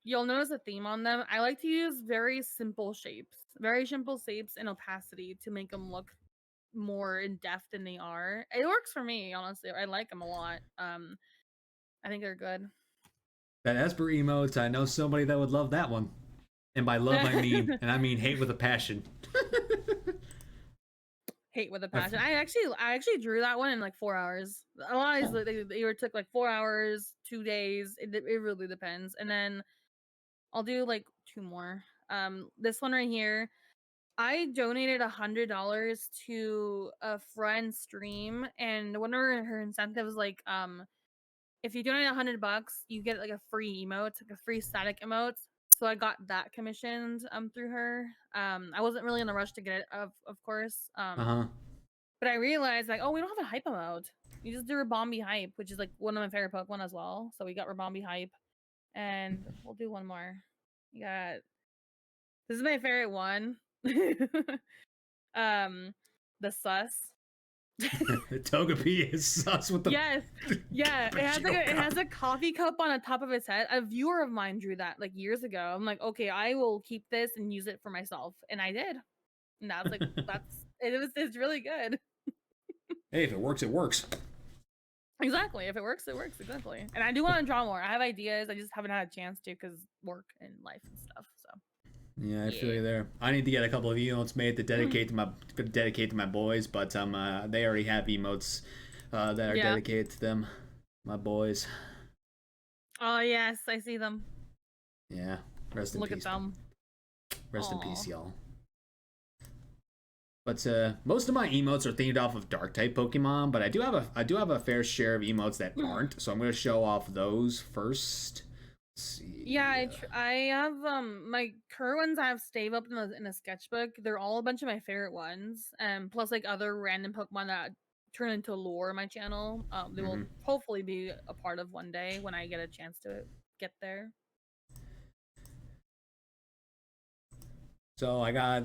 you'll notice a theme on them. I like to use very simple shapes and opacity to make them look more in depth than they are. It works for me, honestly. I like them a lot. I think they're good. That Esper emotes, I know somebody that would love that one. And by love, I mean hate with a passion. Hate with a passion. I actually drew that one in like 4 hours. A lot of these they either took like 4 hours, 2 days. It really depends. And then I'll do like two more. This one right here. I donated $100 to a friend's stream, and one of her incentives like if you donate $100, you get like a free emote, like a free static emote. So I got that commissioned through her. I wasn't really in a rush to get it, of course. Uh huh. But I realized like, oh, we don't have a hype emote. You just do Rabombi hype, which is like one of my favorite Pokemon as well. So we got Rabombi hype, and we'll do one more. You got this is my favorite one. um, the sus. Togepi is sus with the. Yes, yeah. It has a coffee cup on the top of its head. A viewer of mine drew that like years ago. I'm like, okay, I will keep this and use it for myself, and I did. And I was like, it's really good. Hey, if it works, it works. Exactly. If it works, it works. Exactly. And I do want to draw more. I have ideas. I just haven't had a chance to because work and life and stuff. So Yeah, I feel yeah. you there. I need to get a couple of emotes made to dedicate to my boys, but they already have emotes that are Yeah. dedicated to them, my boys. Oh yes, I see them. Yeah, rest in Look at peace. them. Rest in Aw. peace, y'all. But most of my emotes are themed off of dark type Pokemon, but I do have a fair share of emotes that aren't. So I'm gonna show off those first. Let's see. Yeah, I have my current ones I have saved up in a sketchbook. They're all a bunch of my favorite ones, plus like other random Pokemon that turn into lore on my channel. They will Mm-hmm. hopefully be a part of one day when I get a chance to get there. So I got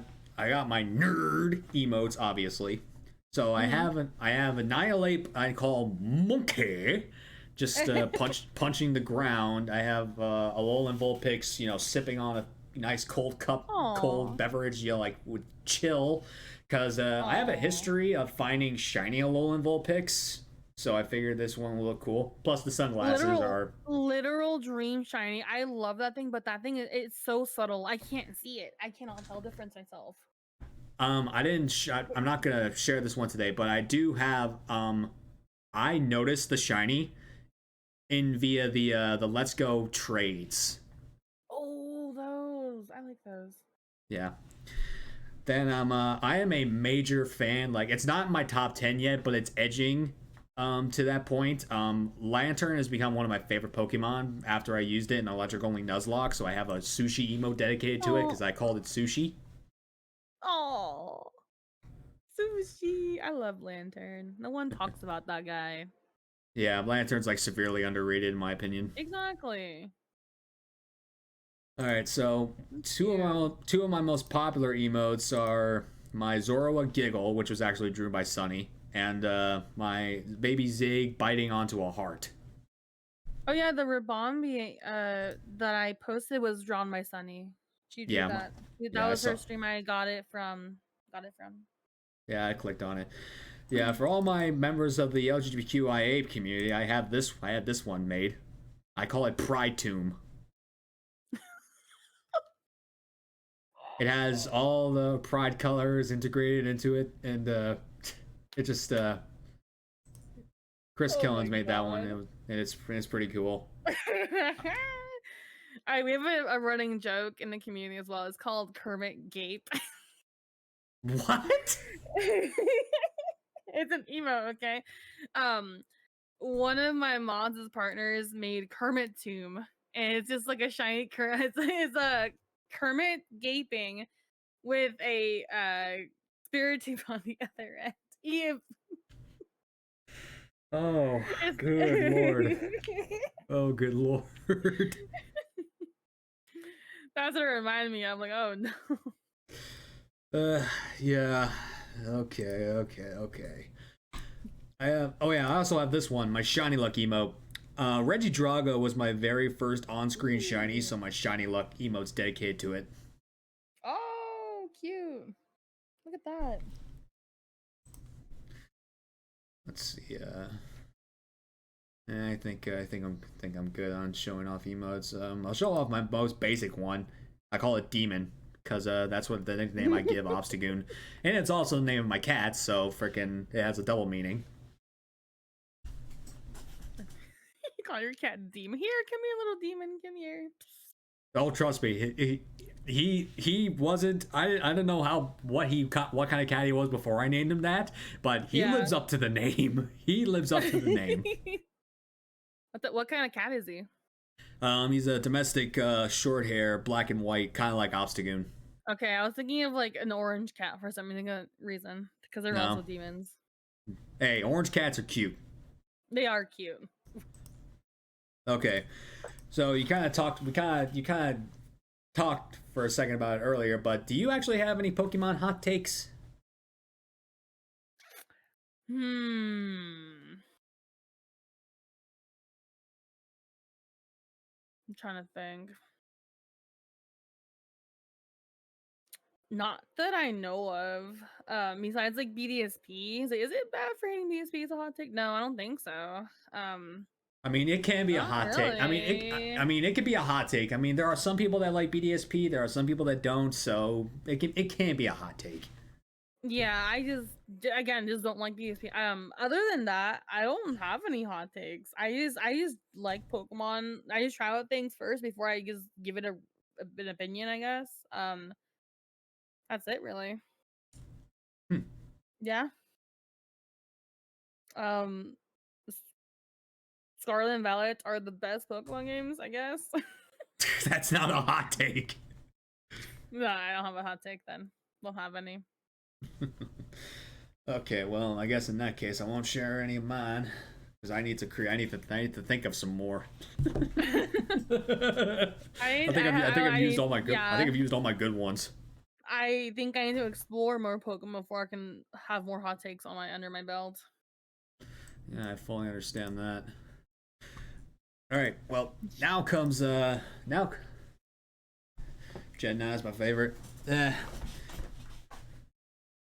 my nerd emotes, obviously. So I have annihilate. I call monkey, just punching the ground. I have a Alolan Vulpix, sipping on a nice cold cup, Aw. cold beverage. Like would chill, because I have a Aw. history of finding shiny Alolan Vulpix. So I figured this one will look cool. Plus the sunglasses are. Literal dream shiny. I love that thing, but that thing it's so subtle. I can't see it. I cannot tell difference myself. I didn't. I'm not gonna share this one today, but I do have. I noticed the shiny in via the Let's Go trades. Oh, those. I like those. Yeah. Then I am a major fan. Like it's not in my top 10 yet, but it's edging to that point. Lantern has become one of my favorite Pokemon after I used it in Electric Only Nuzlocke, so I have a sushi emote dedicated to it because I called it sushi. Oh, sushi. I love Lantern. No one talks about that guy. Yeah, Lantern's like severely underrated in my opinion. Exactly. All right, so two of my most popular emotes are my Zoroa Giggle, which was actually drewn by Sunny, and my Baby Zig biting onto a heart. Oh yeah, the Rabombi that I posted was drawn by Sunny. She drew Yeah, that. That yeah, I was saw. her stream. I got it from. Yeah, I clicked on it. Yeah, for all my members of the LGBTQIA community, I had this one made. I call it Pride Tomb. It has all the Pride colors integrated into it, and it just Chris Oh Killens my made that one, god. and it's pretty cool. We have a running joke in the community as well. It's called Kermit Gape. What? It's an emo, okay? One of my mods' partners made Kermit Tomb, and it's just like a shiny Kermit. It's a Kermit gaping with a spirit tube on the other end. Oh, It's good lord. Oh, good lord. That's what it reminded me of. I'm like, oh no. Yeah. Okay. I have. Oh yeah, I also have this one, my Shiny Luck emote. Reggie Drago was my very first on-screen shiny, so my Shiny Luck emote's dedicated to it. Oh, cute. Look at that. Let's see. I think I'm good on showing off emotes. I'll show off my most basic one. I call it Demon because that's what the nickname I give Obstagoon, and it's also the name of my cat, so freaking it has a double meaning. You call your cat Demon. Here, come here, little demon. Come here. Oh, trust me, he wasn't. I don't know what kind of cat he was before I named him that, but he lives up to the name. He lives up to the name. What kind of cat is he? He's a domestic short hair, black and white, kind of like Obstagoon. Okay, I was thinking of like an orange cat for some reason because they're also No. demons. Hey, orange cats are cute. They are cute. Okay, so you kind of talked for a second about it earlier, but do you actually have any Pokemon hot takes? I'm trying to think. Not that I know of. Besides like BDSP, is it bad for hating BDSP as a hot take? No, I don't think so. I mean, it can be a Not hot take. really. I mean, it could be a hot take. I mean, there are some people that like BDSP. There are some people that don't. So it can be a hot take. Yeah, I just don't like BDSP. Other than that, I don't have any hot takes. I just like Pokemon. I just try out things first before I just give it an opinion, I guess. That's it really. Yeah. Um, Scarlet and Violet are the best Pokemon games, I guess. That's not a hot take. No, I don't have a hot take then. Don't have any. Okay, well, I guess in that case, I won't share any of mine because I need to think of some more. I think I've used all my good. Yeah. I think I've used all my good ones. I think I need to explore more Pokemon before I can have more hot takes under my belt. Yeah, I fully understand that. All right, well, now comes Gen 9 is my favorite. Yeah,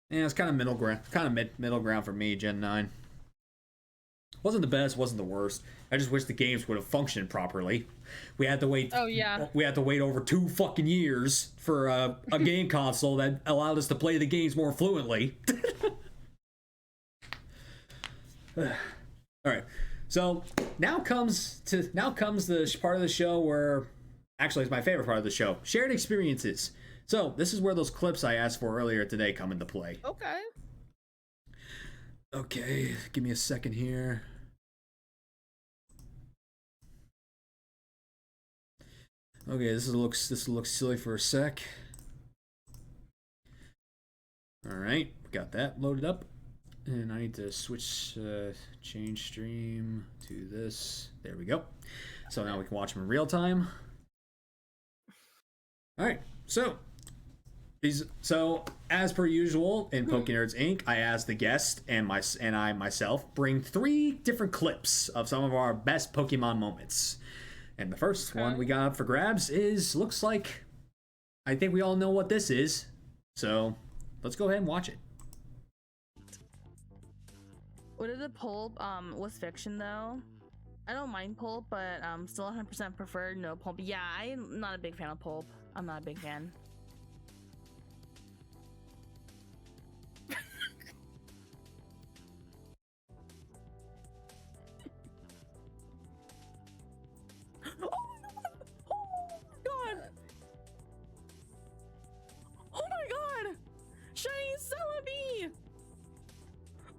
it's kind of middle ground for me. Gen 9 wasn't the best, wasn't the worst. I just wish the games would have functioned properly. We had to wait. Oh yeah. We had to wait over 2 fucking years for a game console that allowed us to play the games more fluently. All right. So now comes the part of the show where actually it's my favorite part of the show. Shared experiences. So this is where those clips I asked for earlier today come into play. Okay. Okay, give me a second here. Okay, this looks silly for a sec. All right, got that loaded up, and I need to switch change stream to this. There we go. So now we can watch them in real time. All right, so as per usual in pokeNERDS Inc., I asked the guest and I myself bring 3 different clips of some of our best Pokemon moments. And the first one we got up for grabs looks like, I think we all know what this is. So let's go ahead and watch it. What if the pulp was fiction though? I don't mind pulp, but still 100% prefer no pulp. Yeah, I'm not a big fan of pulp. I'm not a big fan. Oh my god! Shiny Celebi!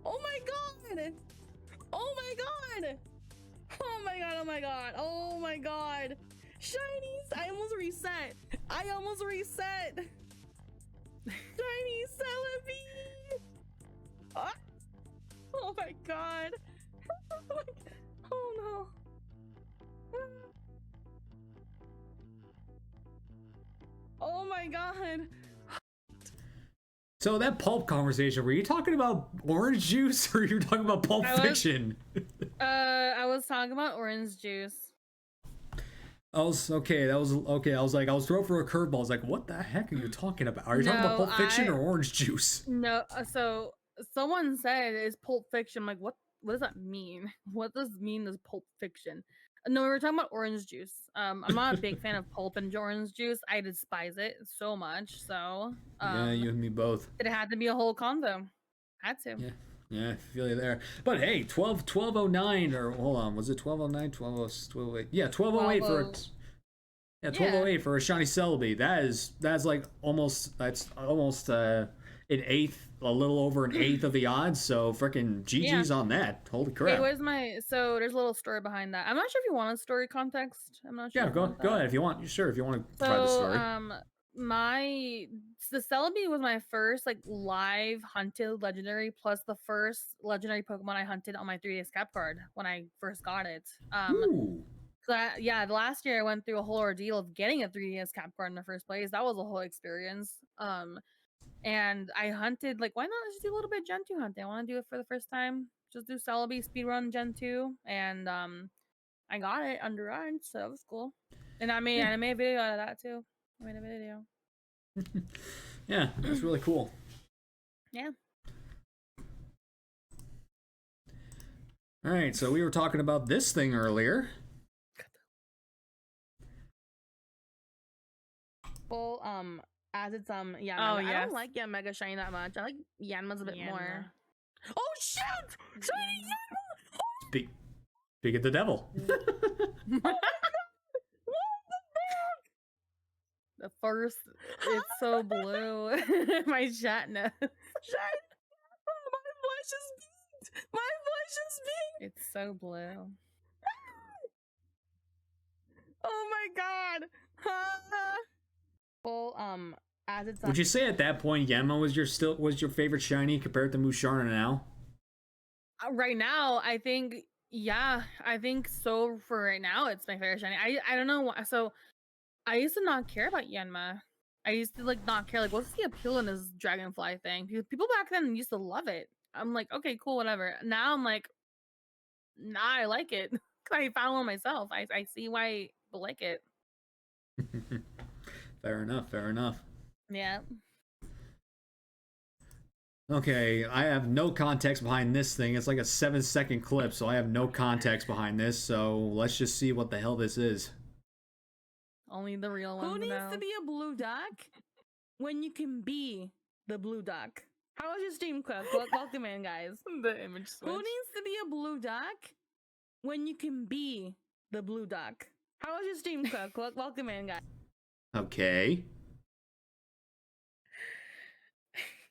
Oh my god! Oh my god! Oh my god, oh my god, oh my god! Shinies! I almost reset! Shiny Celebi! Ah! Oh my god! Oh no! Oh my god! So that pulp conversation, were you talking about orange juice or you were talking about Pulp Fiction? I was talking about orange juice. I was okay. I was thrown for a curveball. I was like, what the heck are you talking about? Are you talking about Pulp Fiction or orange juice? No, so someone said it's Pulp Fiction. I'm like, what does that mean? What does mean is Pulp Fiction? No, we were talking about orange juice. I'm not a big fan of pulp and orange juice. I despise it so much. So yeah, you and me both. It had to be a whole convo. Had to. Yeah, I feel you there. But hey, 1209 or hold on, was it 1209? 1208? Yeah, 1208 for 1208 for a shiny Celebi. That's like almost an eighth, a little over an eighth of the odds. So freaking GG's on that. Holy crap! It was so there's a little story behind that. I'm not sure if you want a story context. I'm not sure. Yeah, go ahead if you want. Sure, if you want to provide the story. The Celebi was my first like live hunted legendary, plus the first legendary Pokemon I hunted on my 3DS cap card when I first got it. Ooh. The last year I went through a whole ordeal of getting a 3DS cap card in the first place. That was a whole experience. And I hunted, like, why not just do a little bit of Gen 2 hunting? I want to do it for the first time. Just do Celebi speedrun Gen 2. And I got it under odds, so that was cool. And I made a video out of that too. I made a video. Yeah, that's really cool. Yeah. All right, so we were talking about this thing earlier. Well, as it's yeah. I don't like Mega Shiny that much. I like Yanma's a bit more. Oh shit! Shiny Yanma! Speak of the devil. The first, it's so blue. My chat knows. My flesh is beat. My flesh is beat. It's so blue. Oh my god. Well, as it's. Would you say at that point Yanma was your favorite shiny compared to Musharna now? Right now, I think so. For right now, it's my favorite shiny. I don't know. So I used to not care about Yanma. I used to like not care. Like, what's the appeal in this dragonfly thing? Because people back then used to love it. I'm like, okay, cool, whatever. Now I'm like, nah, I like it. I found one myself. I see why people like it. Fair enough. Yeah. Okay, I have no context behind this thing. It's like a 7-second clip, so I have no context behind this. So let's just see what the hell this is. Only the real one. Who needs to be a blue duck when you can be the blue duck? How was your stream, Quick? Welcome in, guys. The image switch. Who needs to be a blue duck when you can be the blue duck? How was your stream, Quick? Welcome in, guys. Okay.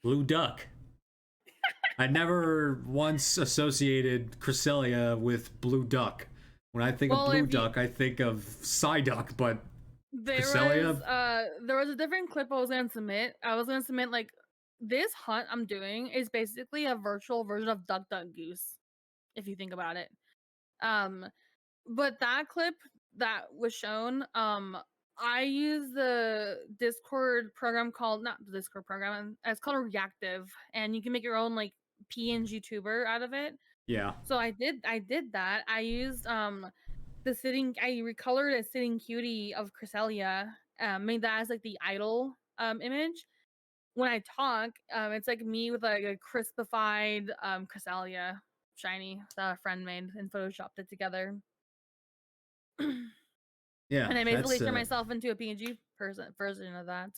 Blue duck. I never once associated Cresselia with Blue Duck. When I think of Blue Duck, I think of Psyduck, but Cresselia? There was a different clip I was gonna submit. I was gonna submit like this hunt I'm doing is basically a virtual version of Duck Duck Goose, if you think about it. But that clip that was shown, I use the Discord program called not the Discord program, it's called a Reactive, and you can make your own like PNG tuber out of it. Yeah. So I did that. I used I recolored a sitting cutie of Cresselia, made that as like the idol image. When I talk, it's like me with like a crispified Cresselia shiny that a friend made and photoshopped it together. Yeah. And I basically turned myself into a PNG version of that.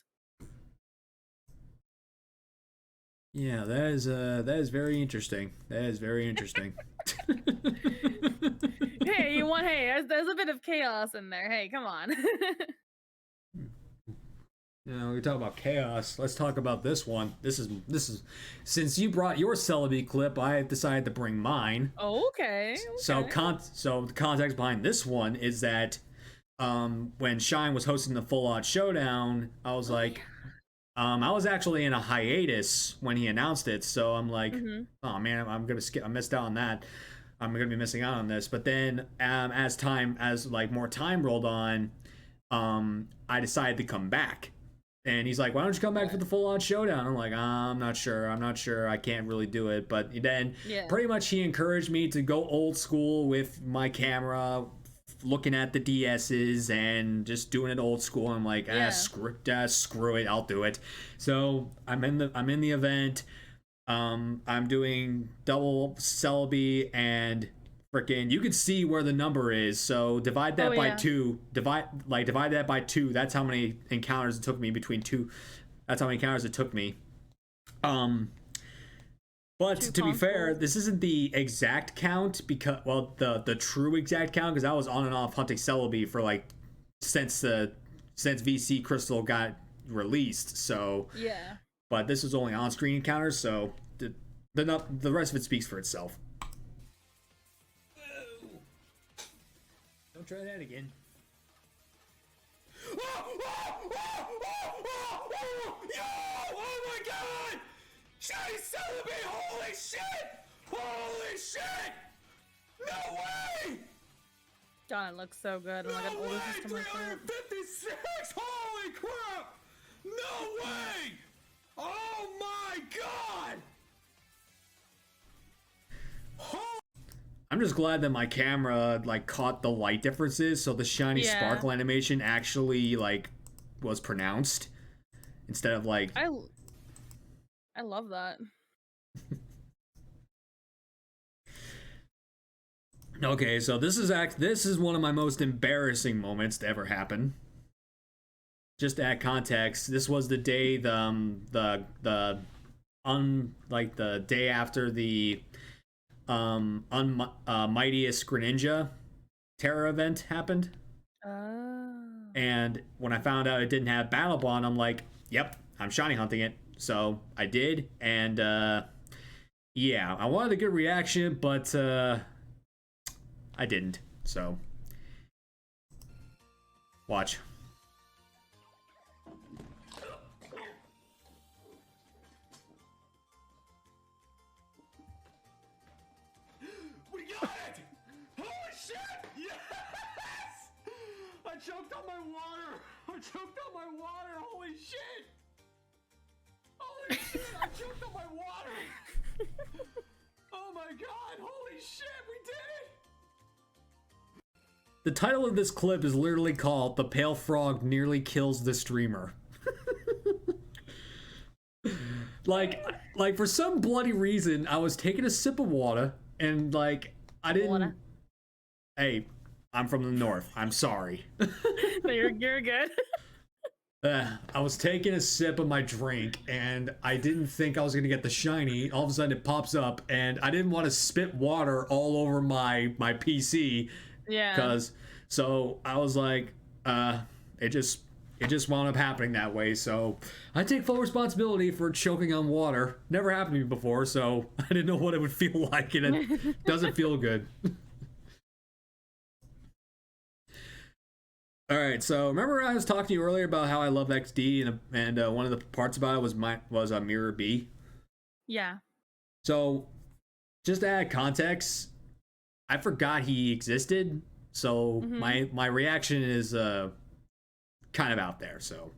Yeah, that is very interesting. That is very interesting. Hey, there's a bit of chaos in there. Hey, come on. You know, we talk about chaos. Let's talk about this one. This is since you brought your Celebi clip, I decided to bring mine. Okay. So the context behind this one is that when Shine was hosting the Full Out Showdown, I was like, I was actually in a hiatus when he announced it, so I'm like, oh man, I'm gonna skip. I missed out on that. I'm gonna be missing out on this. But then, as more time rolled on, I decided to come back. And he's like, why don't you come back for the Full-On Showdown? I'm like, I'm not sure. I can't really do it. But then pretty much he encouraged me to go old school with my camera, looking at the DSs and just doing it old school. I'm like, screw it, I'll do it. So I'm in the event. I'm doing double Celebi and freaking, you can see where the number is, so divide that by 2. Divide that by 2. That's how many encounters it took me between 2. That's how many encounters it took me. But to be fair, this isn't the exact count because, well, the true exact count, because I was on and off hunting Celebi for like since VC Crystal got released. So yeah. But this was only on-screen encounters, so the rest of it speaks for itself. Don't try that again. Yo! Oh my god! Shiny Celebi! Holy shit! Holy shit! No way! John, it looks so good. I'm like an older system like that. 356! Holy crap! No way! Oh my god! I'm just glad that my camera like caught the light differences, so the shiny sparkle animation actually like was pronounced instead of like. I love that. Okay, so this is one of my most embarrassing moments to ever happen. Just to add context, this was the day the day after the Mightiest Greninja Terror event happened. And when I found out it didn't have Battle Bond, I'm like, yep, I'm shiny hunting it. So I did, and yeah, I wanted a good reaction, but I didn't. So watch. Choked on my water! Holy shit! Holy shit! I choked on my water! Oh my god! Holy shit! We did it! The title of this clip is literally called "The Pale Frog Nearly Kills the Streamer." like for some bloody reason, I was taking a sip of water and like I didn't. Water. Hey. I'm from the north. I'm sorry. No, you're good. I was taking a sip of my drink, and I didn't think I was going to get the shiny. All of a sudden, it pops up, and I didn't want to spit water all over my PC. Yeah. So I was like, it it just wound up happening that way. So I take full responsibility for choking on water. Never happened to me before, so I didn't know what it would feel like, and it doesn't feel good. All right, so remember I was talking to you earlier about how I love XD, and one of the parts about it was Mirror B. Yeah. So just to add context, I forgot he existed, so my reaction is kind of out there. So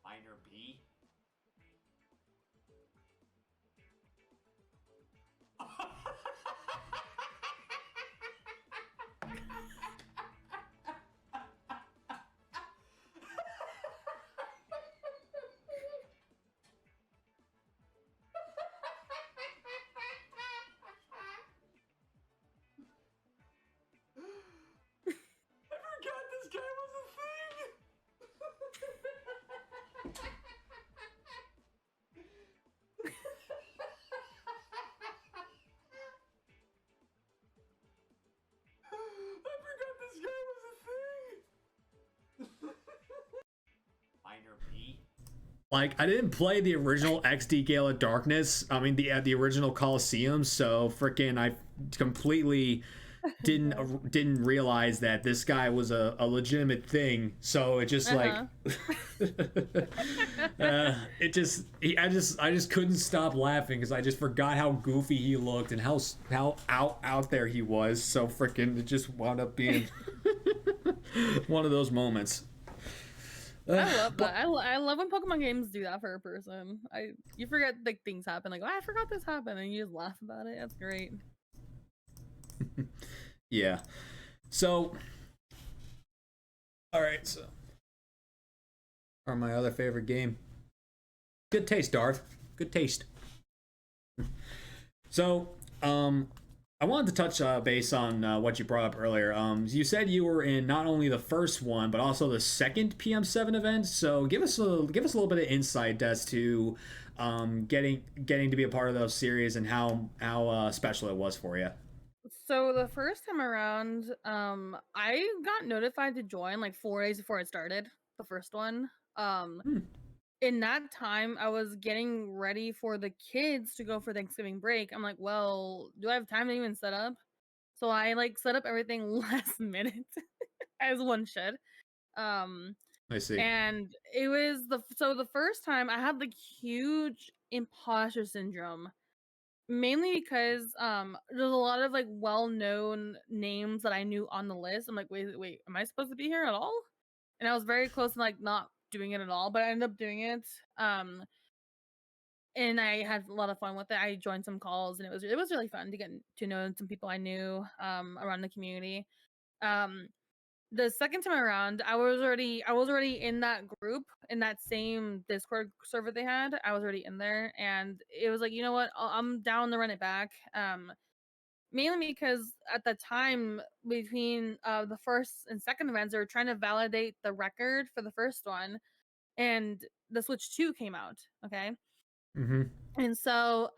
Minor B. This guy was a thing. I forgot this guy was a thing. Minor B. Like, I didn't play the original XD Gale of Darkness. I mean, the original Coliseum. So freaking, I completely didn't realize that this guy was a legitimate thing. So it just like it just I just couldn't stop laughing because I just forgot how goofy he looked and how out there he was. So freaking, it just wound up being one of those moments. I love that. I love when Pokemon games do that for a person. You forget like things happen, like, oh, I forgot this happened, and you just laugh about it. That's great. Yeah. So, all right. So, are my other favorite game. Good taste, Darth. Good taste. So, I wanted to touch base on what you brought up earlier. You said you were in not only the first one but also the second PM7 event. So, give us a little bit of insight as to getting to be a part of those series and how special it was for you. So the first time around, I got notified to join like 4 days before it started, the first one. In that time, I was getting ready for the kids to go for Thanksgiving break. I'm like, well, do I have time to even set up? So I like set up everything last minute, as one should. I see. And it was the first time I had like huge imposter syndrome. Mainly because there's a lot of like well-known names that I knew on the list. I'm like, wait, am I supposed to be here at all? And I was very close to like not doing it at all, but I ended up doing it. And I had a lot of fun with it. I joined some calls, and it was really fun to get to know some people I knew around the community. Um, the second time around, I was already in that group, in that same Discord server they had. I was already in there, and it was like, you know what, I'm down to run it back. Mainly because at the time between the first and second events, they were trying to validate the record for the first one, and the Switch 2 came out. Okay. And so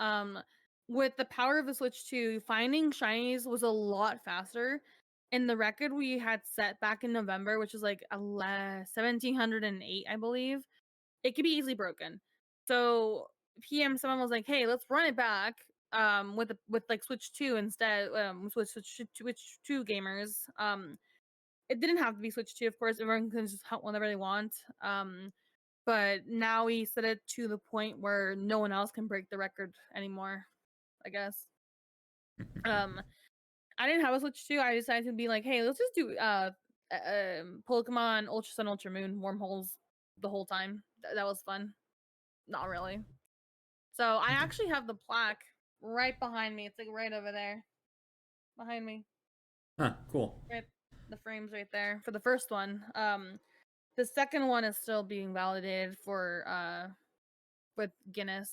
with the power of the Switch 2, finding shinies was a lot faster. And the record we had set back in November, which was like 1708, I believe, it could be easily broken. So PM7 was like, hey, let's run it back with like Switch 2 instead, with Switch 2 gamers. It didn't have to be Switch 2, of course. Everyone can just hunt whenever they want. But now we set it to the point where no one else can break the record anymore, I guess. I didn't have a Switch 2. I decided to be like, hey, let's just do Pokemon Ultra Sun, Ultra Moon wormholes the whole time. That was fun. Not really. So I actually have the plaque right behind me. It's like right over there, behind me. Huh, cool. Right, the frame's right there for the first one. The second one is still being validated for with Guinness.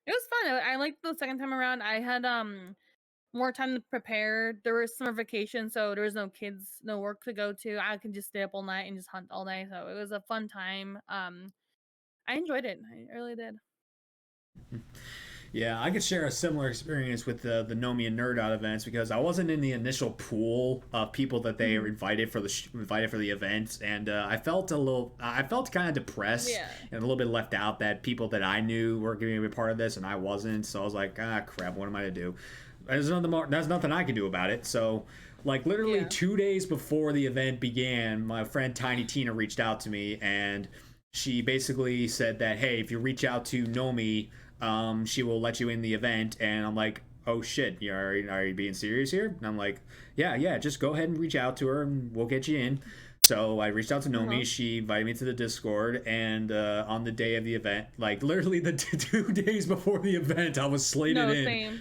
It was fun. I liked the second time around. I had more time to prepare. There was summer vacation, so there was no kids, no work to go to. I could just stay up all night and just hunt all day. So it was a fun time. I enjoyed it. I really did. Yeah, I could share a similar experience with the Nomi and Nerd Out events because I wasn't in the initial pool of people that they invited for the event, and I felt kind of depressed Yeah. and a little bit left out that people that I knew were going to be a part of this and I wasn't. So I was like, ah, crap, what am I to do? There's nothing I can do about it. So, like literally Yeah. 2 days before the event began, my friend Tiny Tina reached out to me and she basically said that, hey, if you reach out to Nomi, she will let you in the event. And I'm like, oh shit, are you being serious here? And I'm like, yeah, just go ahead and reach out to her and we'll get you in. So I reached out to Nomi. She invited me to the Discord, and on the day of the event, like literally the 2 days before the event, I was slated in. Same.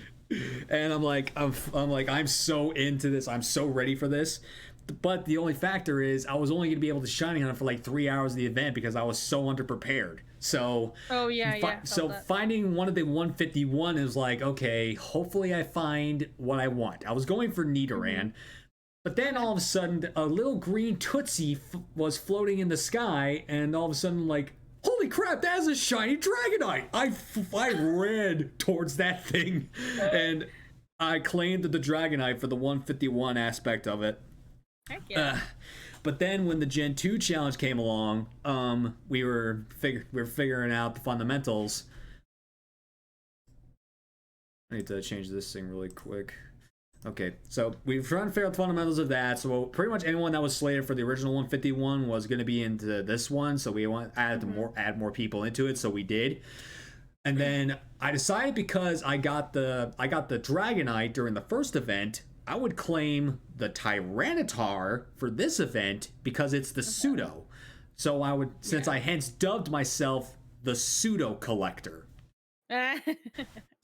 And I'm so into this. I'm so ready for this. But the only factor is I was only going to be able to shiny on it for like 3 hours of the event because I was so underprepared. So Oh yeah. so That. finding one of the 151 is like, okay, hopefully I find what I want. I was going for Nidoran, but then all of a sudden a little green Tootsie was floating in the sky, and all of a sudden like, holy crap, that's a shiny Dragonite. I ran towards that thing and I claimed the Dragonite for the 151 aspect of it. Heck yeah. But then when the Gen 2 challenge came along, we were figuring out the fundamentals. I need to change this thing really quick. Okay, so we've tried to figure out the fundamentals of that. So pretty much anyone that was slated for the original 151 was going to be into this one. So we want add more people into it. So we did. And then I decided because I got the Dragonite during the first event, I would claim the Tyranitar for this event because it's the pseudo. So I would, since I hence dubbed myself the pseudo collector.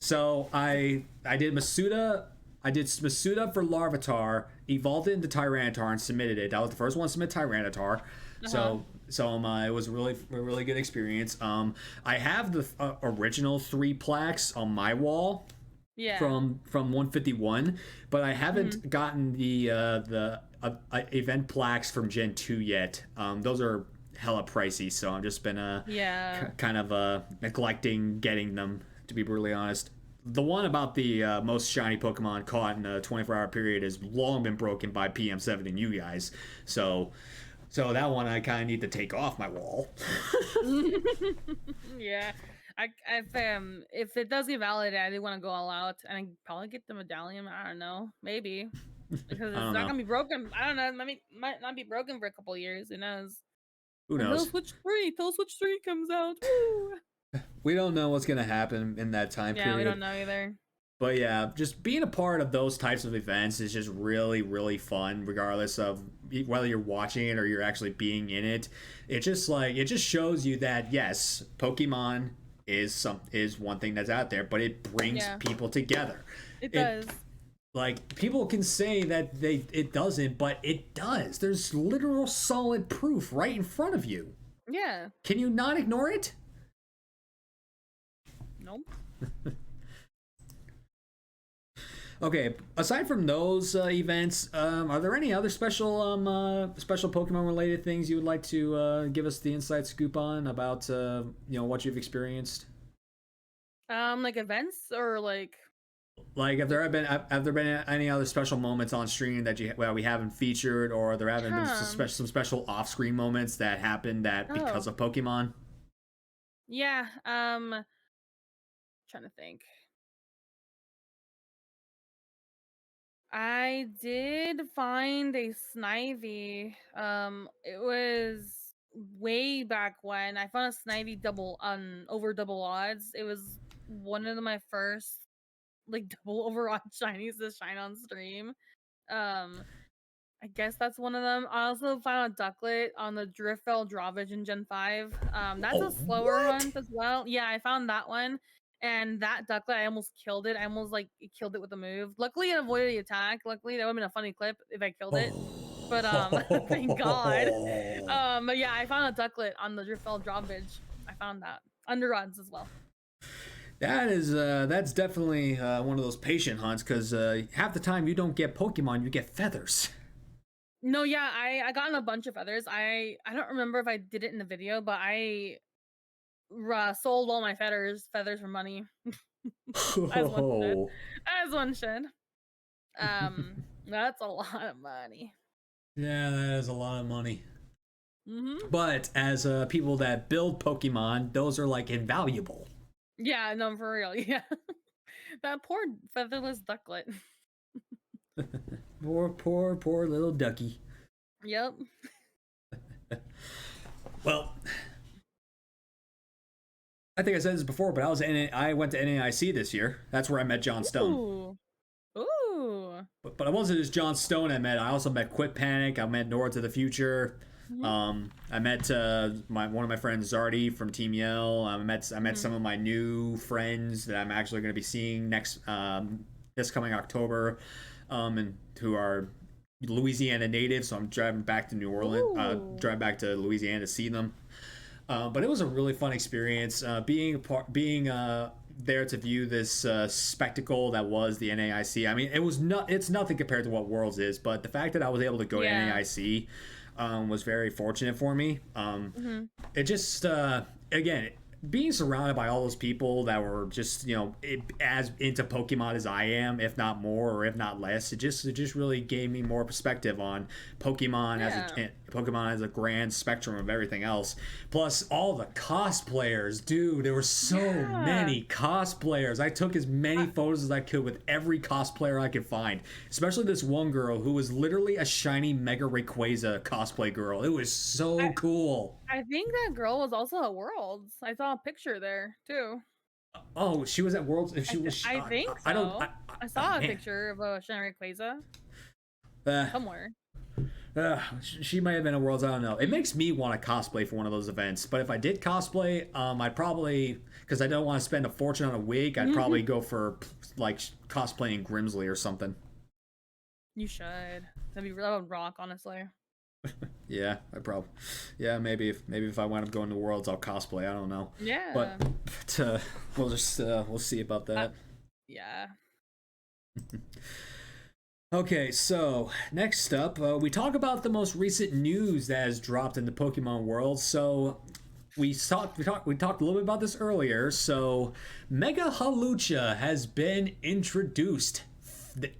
So I did Masuda. I did Masuda for Larvitar, evolved it into Tyranitar, and submitted it. That was the first one to submit Tyranitar. So it was a really good experience. I have the original 3 plaques on my wall. Yeah. From 151, but I haven't gotten the event plaques from Gen 2 yet. Those are hella pricey, so I've just been kind of neglecting getting them, to be brutally honest. The one about the most shiny Pokemon caught in a 24-hour period has long been broken by PM7 and you guys, so that one I kind of need to take off my wall. Yeah. If it does get validated, I do want to go all out and probably get the medallion. I don't know, maybe because it's not gonna be broken. I don't know. Might not be broken for a couple years. Who knows? Who knows? Until Switch 3 comes out. Woo! We don't know what's gonna happen in that time period. Yeah, we don't know either. But yeah, just being a part of those types of events is just really, really fun, regardless of whether you're watching it or you're actually being in it. It just shows you that yes, Pokemon is one thing that's out there, but it brings people together. It does. Like, people can say that it doesn't, but it does. There's literal solid proof right in front of you. Yeah. Can you not ignore it? Nope. Okay, aside from those events, are there any other special Pokemon related things you would like to give us the inside scoop on about what you've experienced? Like events or like have there been any other special moments on stream that we haven't featured, or there haven't been some special off screen moments that happened because of Pokemon? Yeah. Trying to think. I did find a Snivy. It was way back when I found a Snivy over double odds. It was one of my first like double over odd shinies to shine on stream. I guess that's one of them. I also found a Ducklet on the Driftfell Drawbridge in Gen 5. That's a slower hunt as well. Yeah, I found that one. And that Ducklet, I almost killed it. I almost killed it with a move. Luckily, it avoided the attack. Luckily, that would have been a funny clip if I killed it. But thank God. But yeah, I found a Ducklet on the Driftfell Drawbridge. I found that under odds as well. That's definitely one of those patient hunts, because half the time you don't get Pokemon, you get feathers. No, yeah, I got a bunch of feathers. I don't remember if I did it in the video, but I sold all my feathers for money. As one should. Oh. As one should. That's a lot of money. Yeah, that is a lot of money. Mm-hmm. But as people that build Pokemon, those are like invaluable. Yeah, no, for real. Yeah. That poor featherless ducklet. Poor little ducky. Yep. Well, I think I said this before, but I went to NAIC this year. That's where I met John Stone. Ooh. Ooh. But I wasn't just John Stone I met. I also met Quit Panic. I met NERDS of the Future. Mhm. I met one of my friends Zardy from Team Yell. I met some of my new friends that I'm actually going to be seeing this coming October, and who are Louisiana natives. So I'm driving back to New Orleans, drive back to Louisiana to see them. But it was a really fun experience being there to view this spectacle that was the NAIC. I mean, it's nothing compared to what Worlds is, but the fact that I was able to go to NAIC was very fortunate for me. It just again, being surrounded by all those people that were just as into Pokemon as I am, if not more or if not less, it just really gave me more perspective on Pokemon as a grand spectrum of everything else. Plus all the cosplayers, dude, there were so many cosplayers. I took as many photos as I could with every cosplayer I could find, especially this one girl who was literally a shiny Mega Rayquaza cosplay girl. It was so cool. I think that girl was also at Worlds. I saw a picture there too. Oh, she was at Worlds. If she was, I think so. I saw a picture of a shiny Rayquaza somewhere. She might have been at Worlds. I don't know. It makes me want to cosplay for one of those events. But if I did cosplay, I'd probably, because I don't want to spend a fortune on a wig, I'd probably go for like cosplaying Grimsley or something. You should. That would rock, honestly. Yeah, maybe if I wind up going to Worlds, I'll cosplay. I don't know. Yeah. But we'll see about that. Yeah. Okay, so next up, we talk about the most recent news that has dropped in the Pokemon world. So we talked a little bit about this earlier. So Mega Halucha has been introduced.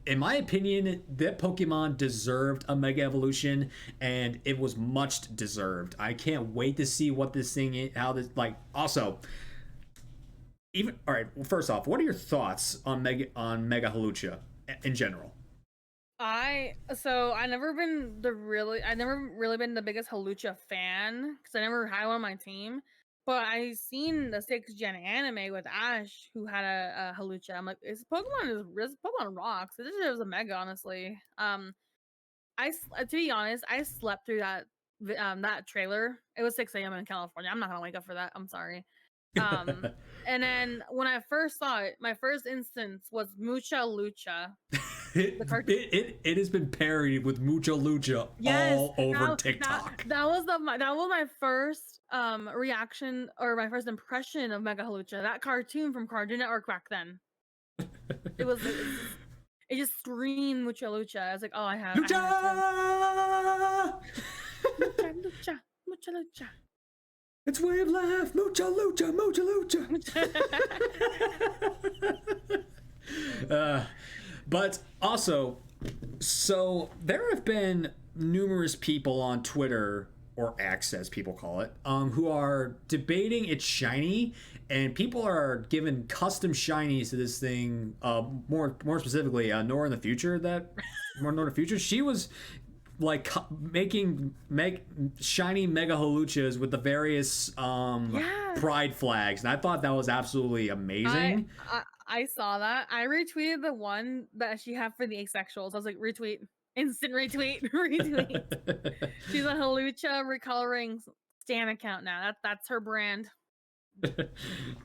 In my opinion, that Pokemon deserved a Mega Evolution, and it was much deserved. I can't wait to see what this thing is, how this, like, also, even, all right, well, first off, what are your thoughts on Mega Halucha in general? I never really been the biggest Halucha fan because I never had one on my team. But I seen the 6th gen anime with Ash who had a Halucha. I'm like, Pokemon rocks. It deserves a Mega, honestly. To be honest, I slept through that trailer. It was 6 a.m. in California. I'm not gonna wake up for that. I'm sorry. And then when I first saw it, my first instance was Mucha Lucha. It has been parodied with Mucha Lucha all over TikTok. That was my first reaction or my first impression of Mega Halucha. That cartoon from Cartoon Network back then. It just screamed Mucha Lucha. I was like, oh, I have Lucha! Lucha, Mucha Lucha. It's way of life, Mucha Lucha, Mucha Lucha. But also, so there have been numerous people on Twitter, or X as people call it, who are debating its shiny, and people are giving custom shinies to this thing. More specifically, Nora in the future. She was like making shiny Mega Haluchas with the various pride flags, and I thought that was absolutely amazing. I saw that. I retweeted the one that she had for the asexuals. I was like, retweet, instant retweet. She's a Halucha recoloring stan account now. That's her brand.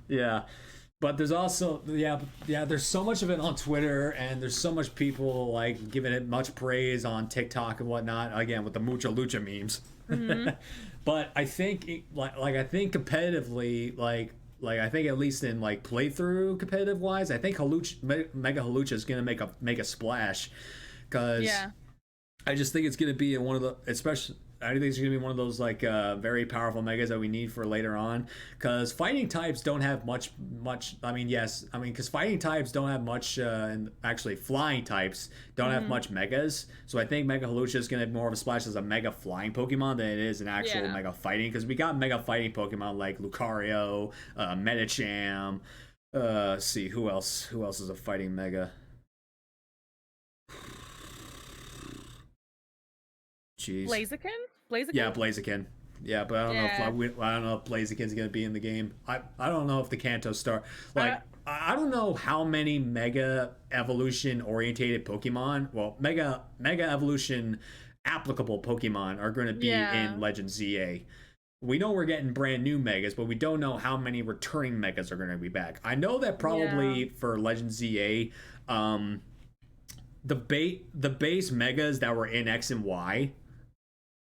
Yeah. But there's also there's so much of it on Twitter, and there's so much people like giving it much praise on TikTok and whatnot. Again, with the Mucha Lucha memes. But I think I think competitively, I think at least in like playthrough competitive wise, I think Mega Halucha is gonna make a splash, because I just think it's gonna be one of the I think it's gonna be one of those like very powerful megas that we need for later on. Because fighting types don't have much. I mean, yes, I mean because fighting types don't have much, and actually flying types don't have much megas. So I think Mega Halucha is gonna have more of a splash as a mega flying Pokemon than it is an actual mega fighting. Because we got mega fighting Pokemon like Lucario, Medicham. Let's see who else. Who else is a fighting mega? Jeez. Blaziken? Yeah, Blaziken. Yeah, but I don't know if I don't know if Blaziken's gonna be in the game. I don't know if the Kanto Star like I don't know how many Mega Evolution orientated Pokemon, well, Mega Evolution applicable Pokemon are going to be in Legend ZA. We know we're getting brand new Megas, but we don't know how many returning Megas are going to be back. I know that probably for Legend ZA, the base Megas that were in X and Y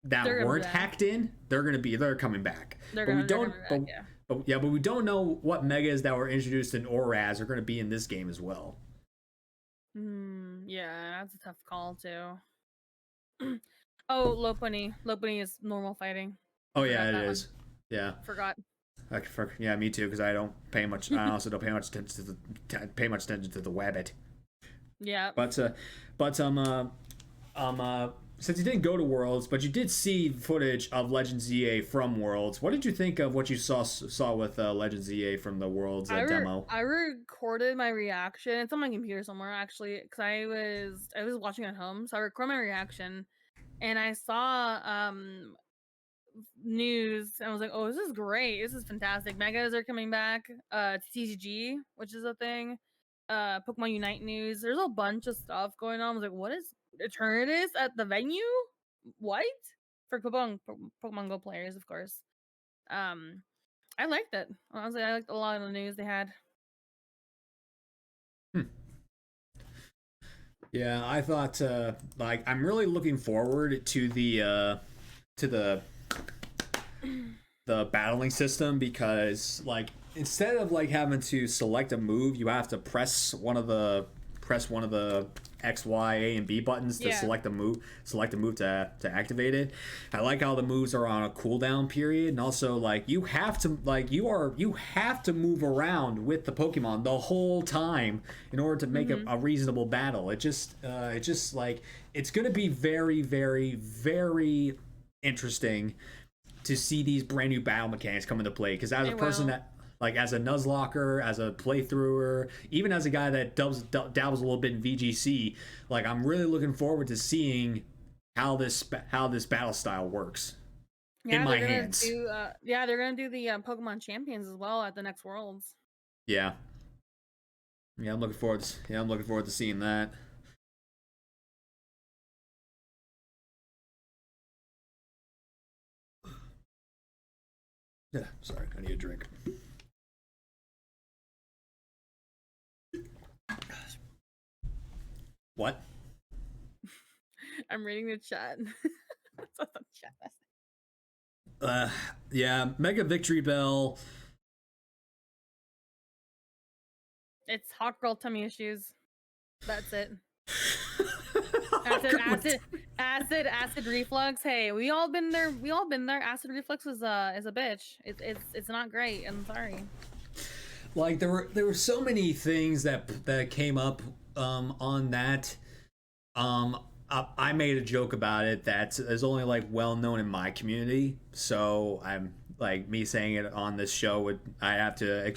that weren't hacked in, they're coming back. But we don't know what megas that were introduced in ORAS are going to be in this game as well. Yeah, that's a tough call too. Oh, Lopunny is normal fighting. Oh yeah, it is. Yeah. Forgot. Yeah, me too. Because I don't pay much. I also don't pay much attention to the Wabbit. Yeah. But since you didn't go to Worlds, but you did see footage of Legend ZA from Worlds, what did you think of what you saw with Legend ZA from the Worlds demo? I recorded my reaction. It's on my computer somewhere actually, because I was watching at home, so I recorded my reaction, and I saw news, and I was like, "Oh, this is great! This is fantastic! Megas are coming back. TCG, which is a thing. Pokemon Unite news. There's a bunch of stuff going on. I was like, what is Eternatus at the venue? What? For Pokemon Go players, of course. I liked it. Honestly, I liked a lot of the news they had. Yeah, I thought like I'm really looking forward to the battling system, because like instead of like having to select a move, you have to press one of the X, Y, A, and B buttons to select a move to activate it. I like how the moves are on a cooldown period, and also like you have to move around with the Pokemon the whole time in order to make a reasonable battle. It just like it's gonna be very, very, very interesting to see these brand new battle mechanics come into play, because as a person that like as a Nuzlocker, as a playthrougher, even as a guy that dabbles a little bit in VGC, like I'm really looking forward to seeing how this battle style works in my hands. They're gonna do the Pokemon Champions as well at the next Worlds. Yeah, I'm looking forward to seeing that. Yeah, sorry, I need a drink. What? I'm reading the chat. Yeah, Mega Victory Bell. It's hot girl tummy issues. That's it. Acid reflux. Hey, we all been there. Acid reflux is a bitch. It's not great. I'm sorry. Like there were so many things that came up on that. I made a joke about it that is only like well known in my community. So I'm like, me saying it on this show I have to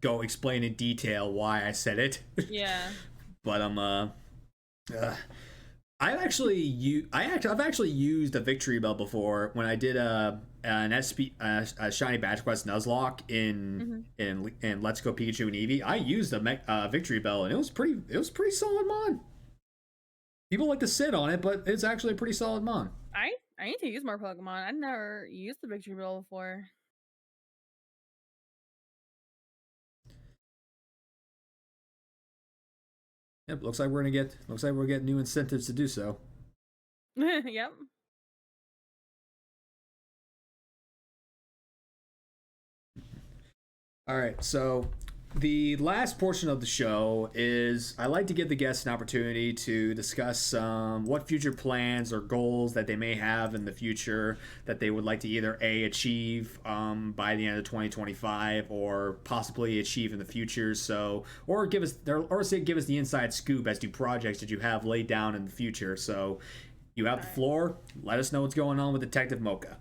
go explain in detail why I said it. Yeah. But I've actually used a Victory Bell before when I did a Shiny Badge Quest Nuzlocke in Let's Go Pikachu and Eevee. I used a Victory Bell, and it was pretty solid mon. People like to sit on it, but it's actually a pretty solid mon. I need to use more Pokemon. I've never used the Victory Bell before. Yep, looks like we're getting new incentives to do so. Yep. All right, so the last portion of the show is I like to give the guests an opportunity to discuss what future plans or goals that they may have in the future that they would like to either achieve by the end of 2025 or possibly achieve in the future. So, or give us the inside scoop as to projects that you have laid down in the future. So, you have the floor. Let us know what's going on with Detective Mocha.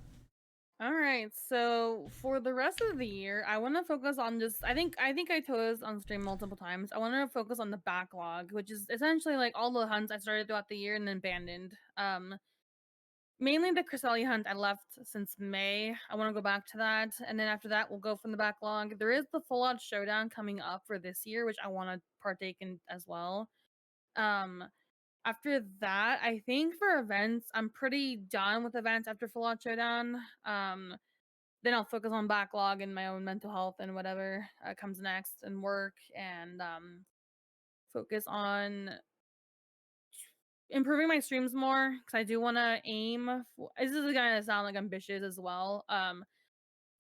All right, so for the rest of the year, I want to focus on just I think I told this on stream multiple times. I want to focus on the backlog, which is essentially like all the hunts I started throughout the year and then abandoned. Mainly the Cresselia hunt I left since May. I want to go back to that, and then after that we'll go from the backlog. There is the full out showdown coming up for this year, which I want to partake in as well. After that, I think for events, I'm pretty done with events after Full Out Showdown. Then I'll focus on backlog and my own mental health and whatever comes next, and work, and focus on improving my streams more because I do want to aim. This is gonna sound like ambitious as well.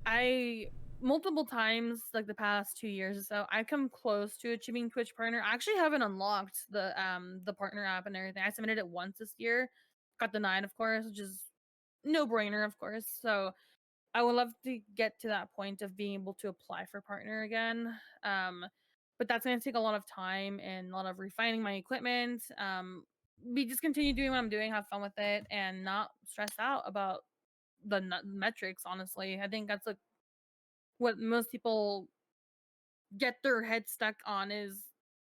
I multiple times like the past 2 years or so I've come close to achieving Twitch partner. I actually haven't unlocked the partner app and everything. I submitted it once this year, got denied of course, which is no brainer of course. So I would love to get to that point of being able to apply for partner again. But that's going to take a lot of time and a lot of refining my equipment. We just continue doing what I'm doing, have fun with it, and not stress out about the metrics. Honestly, I think that's like what most people get their head stuck on is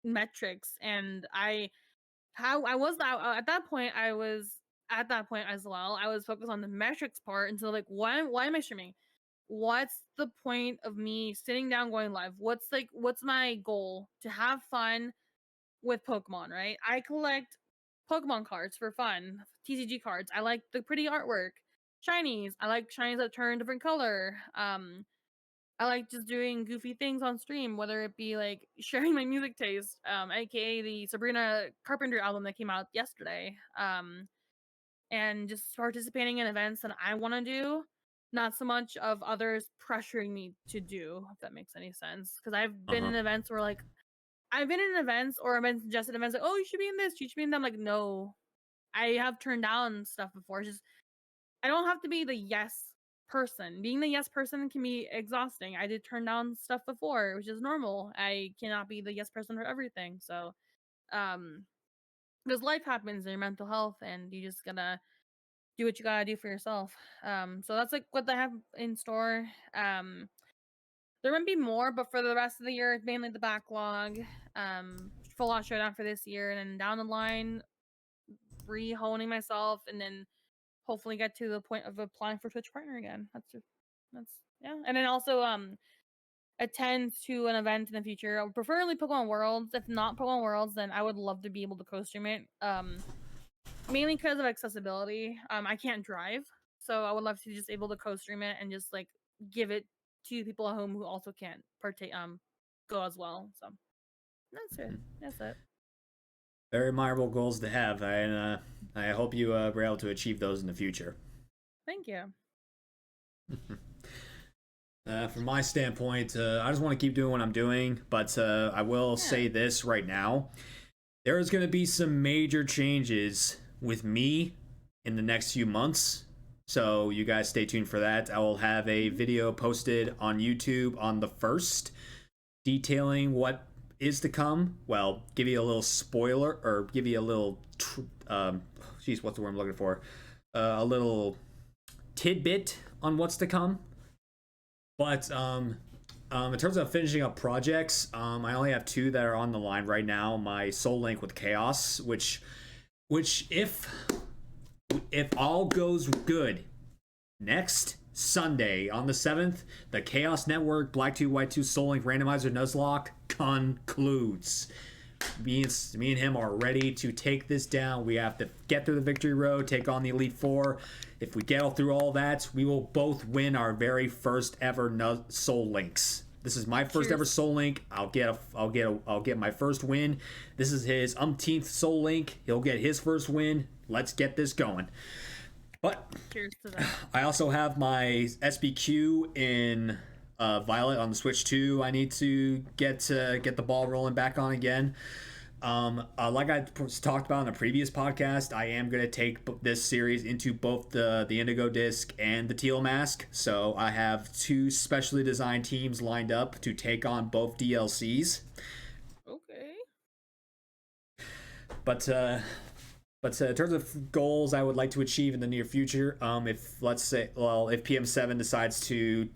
metrics. And I was at that point. I was at that point as well. I was focused on the metrics part until like, why am I streaming? What's the point of me sitting down going live? What's my goal? To have fun with Pokemon, right? I collect Pokemon cards for fun, TCG cards. I like the pretty artwork. Shinies. I like shinies that turn different color. I like just doing goofy things on stream, whether it be like sharing my music taste, aka the Sabrina Carpenter album that came out yesterday, and just participating in events that I want to do, not so much of others pressuring me to do, if that makes any sense. Because I've been in events where like I've been in events or I've been suggested events like, oh, you should be in this, you should be in that. I'm like, no, I have turned down stuff before. It's just I don't have to be the yes person. Being the yes person can be exhausting. I did turn down stuff before, which is normal. I cannot be the yes person for everything. So, because life happens in your mental health, and you just gotta do what you gotta do for yourself. So that's like what I have in store. There might be more, but for the rest of the year, it's mainly the backlog. Full on showdown for this year, and then down the line, re-honing myself, and then hopefully get to the point of applying for Twitch partner again. That's yeah. And then also attend to an event in the future, preferably Pokemon Worlds. If not Pokemon Worlds, then I would love to be able to co-stream it. Mainly because of accessibility. I can't drive, so I would love to just able to co-stream it and just like give it to people at home who also can't partake go as well. So that's it. That's it. Very admirable goals to have, and I hope you were able to achieve those in the future. Thank you. From my standpoint, I just want to keep doing what I'm doing, but I will say this right now. There is going to be some major changes with me in the next few months, so you guys stay tuned for that. I will have a video posted on YouTube on the 1st detailing what is to come. Well, give you a little spoiler, or give you a little what's the word I'm looking for, a little tidbit on what's to come. But in terms of finishing up projects, I only have 2 that are on the line right now. My Soul Link with Chaos, which if all goes good, next Sunday on the 7th, the Chaos Network Black 2 White 2 Soul Link Randomizer Nuzlocke concludes. Me and him are ready to take this down. We have to get through the victory road, take on the Elite Four. If we get through all that, we will both win our very first ever Soul Links. This is my first ever Soul Link. I'll get my first win. This is his umpteenth Soul Link. He'll get his first win. Let's get this going. But cheers to that. I also have my SBQ in Violet on the Switch 2. I need to get the ball rolling back on again. Like I talked about in the previous podcast, I am going to take this series into both the Indigo Disc and the Teal Mask. So I have 2 specially designed teams lined up to take on both DLCs. Okay. But in terms of goals I would like to achieve in the near future, if if PM7 decides to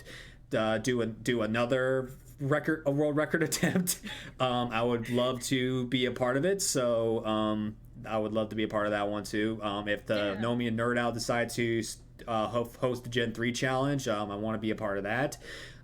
do another world record attempt, I would love to be a part of it. So I would love to be a part of that one too. If the Nomi and Nerd Out decide to host the Gen 3 challenge, I want to be a part of that.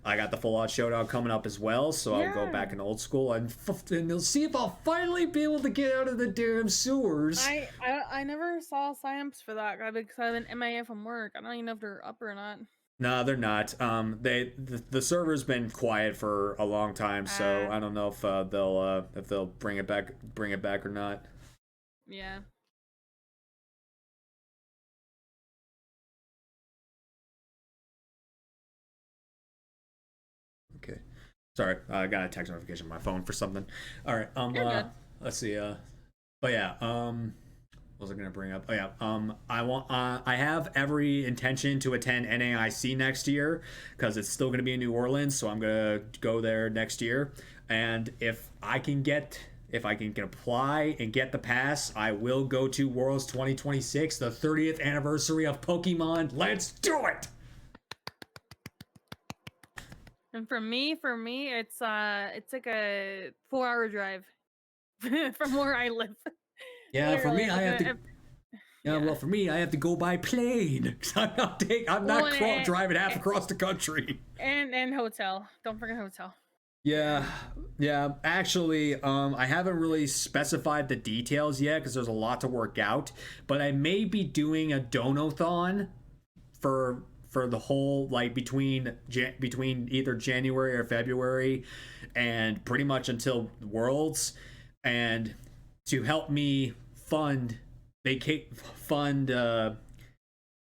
I got the Full Out Showdown coming up as well, so I'll go back in old school and they'll see if I'll finally be able to get out of the damn sewers. I never saw sign-ups for that because I've been MIA from work. I don't even know if they're up or not. No, they're not. The server's been quiet for a long time, so I don't know if they'll bring it back or not. Yeah. Okay. Sorry, I got a text notification on my phone for something. All right. You're good. Let's see. But yeah. What was I gonna bring up? Oh yeah. I have every intention to attend NAIC next year because it's still gonna be in New Orleans, so I'm gonna go there next year. And if I can apply and get the pass, I will go to Worlds 2026, the 30th anniversary of Pokemon. Let's do it. And for me, it's like a 4-hour drive from where I live. Yeah, for me, I have to. Yeah, well, for me, I have to go by plane. I'm not driving half across the country. And hotel. Don't forget hotel. Yeah. Actually, I haven't really specified the details yet because there's a lot to work out. But I may be doing a donathon for the whole between either January or February, and pretty much until Worlds, and to help me fund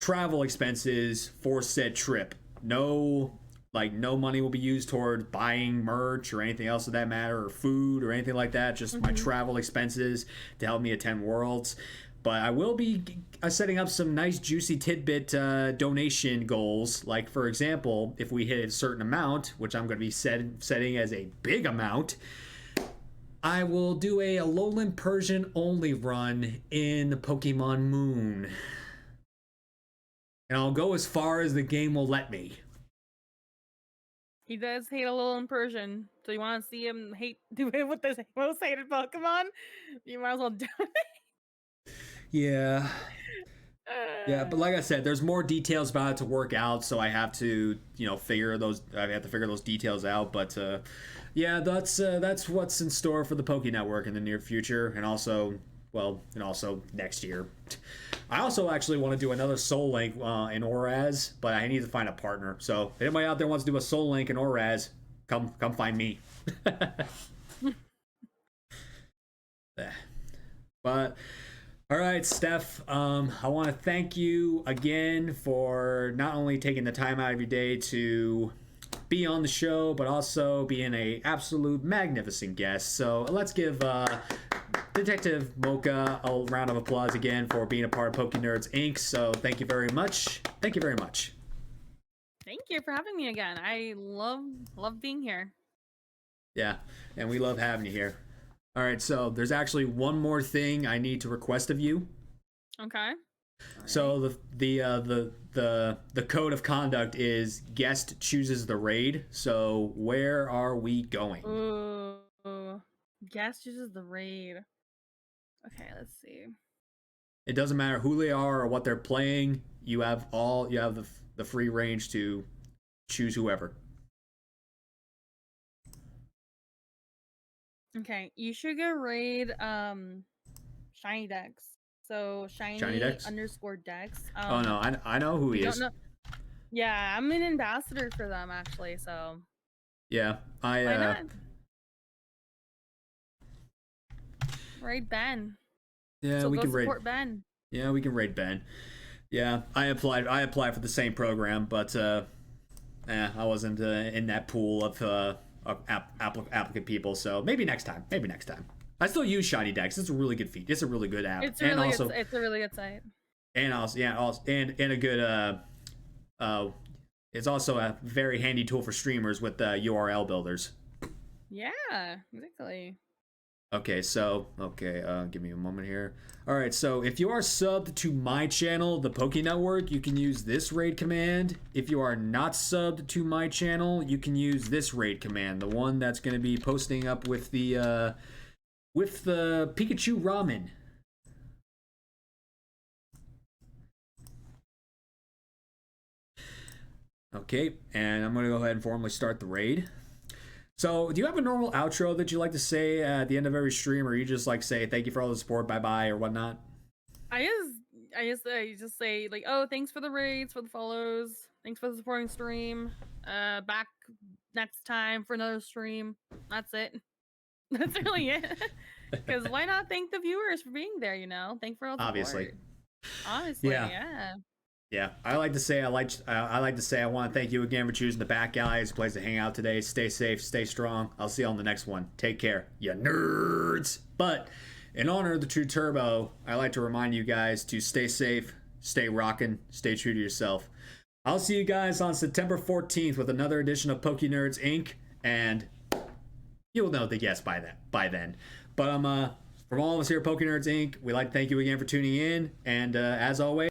travel expenses for said trip. No money will be used toward buying merch or anything else of that matter, or food or anything like that. Just my travel expenses to help me attend Worlds. But I will be setting up some nice juicy tidbit donation goals. Like, for example, if we hit a certain amount, which I'm going to be setting as a big amount, I will do a Alolan Persian only run in Pokemon Moon. And I'll go as far as the game will let me. He does hate Alolan Persian, so you want to see him do it with the most hated Pokemon? You might as well do it. Yeah. Yeah, but like I said, there's more details about it to work out, so I have to, figure those details out. But yeah, that's what's in store for the Poke Network in the near future, and also next year. I also actually want to do another Soul Link in Oraz, but I need to find a partner. So if anybody out there wants to do a Soul Link in Oraz, come find me. But all right, Steph, I want to thank you again for not only taking the time out of your day to be on the show, but also being a absolute magnificent guest. So let's give Detective Mocha a round of applause again for being a part of pokeNERDS Inc. So thank you very much. Thank you very much. Thank you for having me again. I love being here. Yeah, and we love having you here. All right, so there's actually one more thing I need to request of you. Okay. So the code of conduct is guest chooses the raid. So where are we going? Ooh, guest chooses the raid. Okay, let's see. It doesn't matter who they are or what they're playing. You have the free range to choose whoever. Okay, you should go raid Shiny Dex. So Shiny Dex? _ Dex. Oh no, I know who he is. Yeah, I'm an ambassador for them actually. So yeah, why not? Raid Ben. Yeah, so we can support raid Ben. Yeah, we can raid Ben. Yeah, I applied for the same program, but I wasn't in that pool of applicant people. So maybe next time. Maybe next time. I still use Shiny Dex. It's a really good feat. It's a really good app. It's a really good, it's a really good site. And also, yeah, also, and a good it's also a very handy tool for streamers with URL builders. Yeah, exactly. Okay, give me a moment here. All right, so if you are subbed to my channel, the Poké Network, you can use this raid command. If you are not subbed to my channel, you can use this raid command, the one that's going to be posting up with the Pikachu ramen. Okay, and I'm going to go ahead and formally start the raid. So, do you have a normal outro that you like to say at the end of every stream, or you just like say thank you for all the support, bye bye, or whatnot? I just say like, oh, thanks for the raids, for the follows, thanks for the supporting stream. Back next time for another stream. That's it. That's really it. Because why not thank the viewers for being there? You know, thank for all the Obviously. Honestly, yeah. Yeah, I like to say I want to thank you again for choosing the Back Alley as a place to hang out today. Stay safe, stay strong. I'll see you on the next one. Take care, you nerds. But in honor of the True Turbo, I like to remind you guys to stay safe, stay rockin', stay true to yourself. I'll see you guys on September 14th with another edition of PokeNERDS Inc. And you'll know the guess by then. But from all of us here at PokeNERDS Inc., we'd like to thank you again for tuning in. And as always,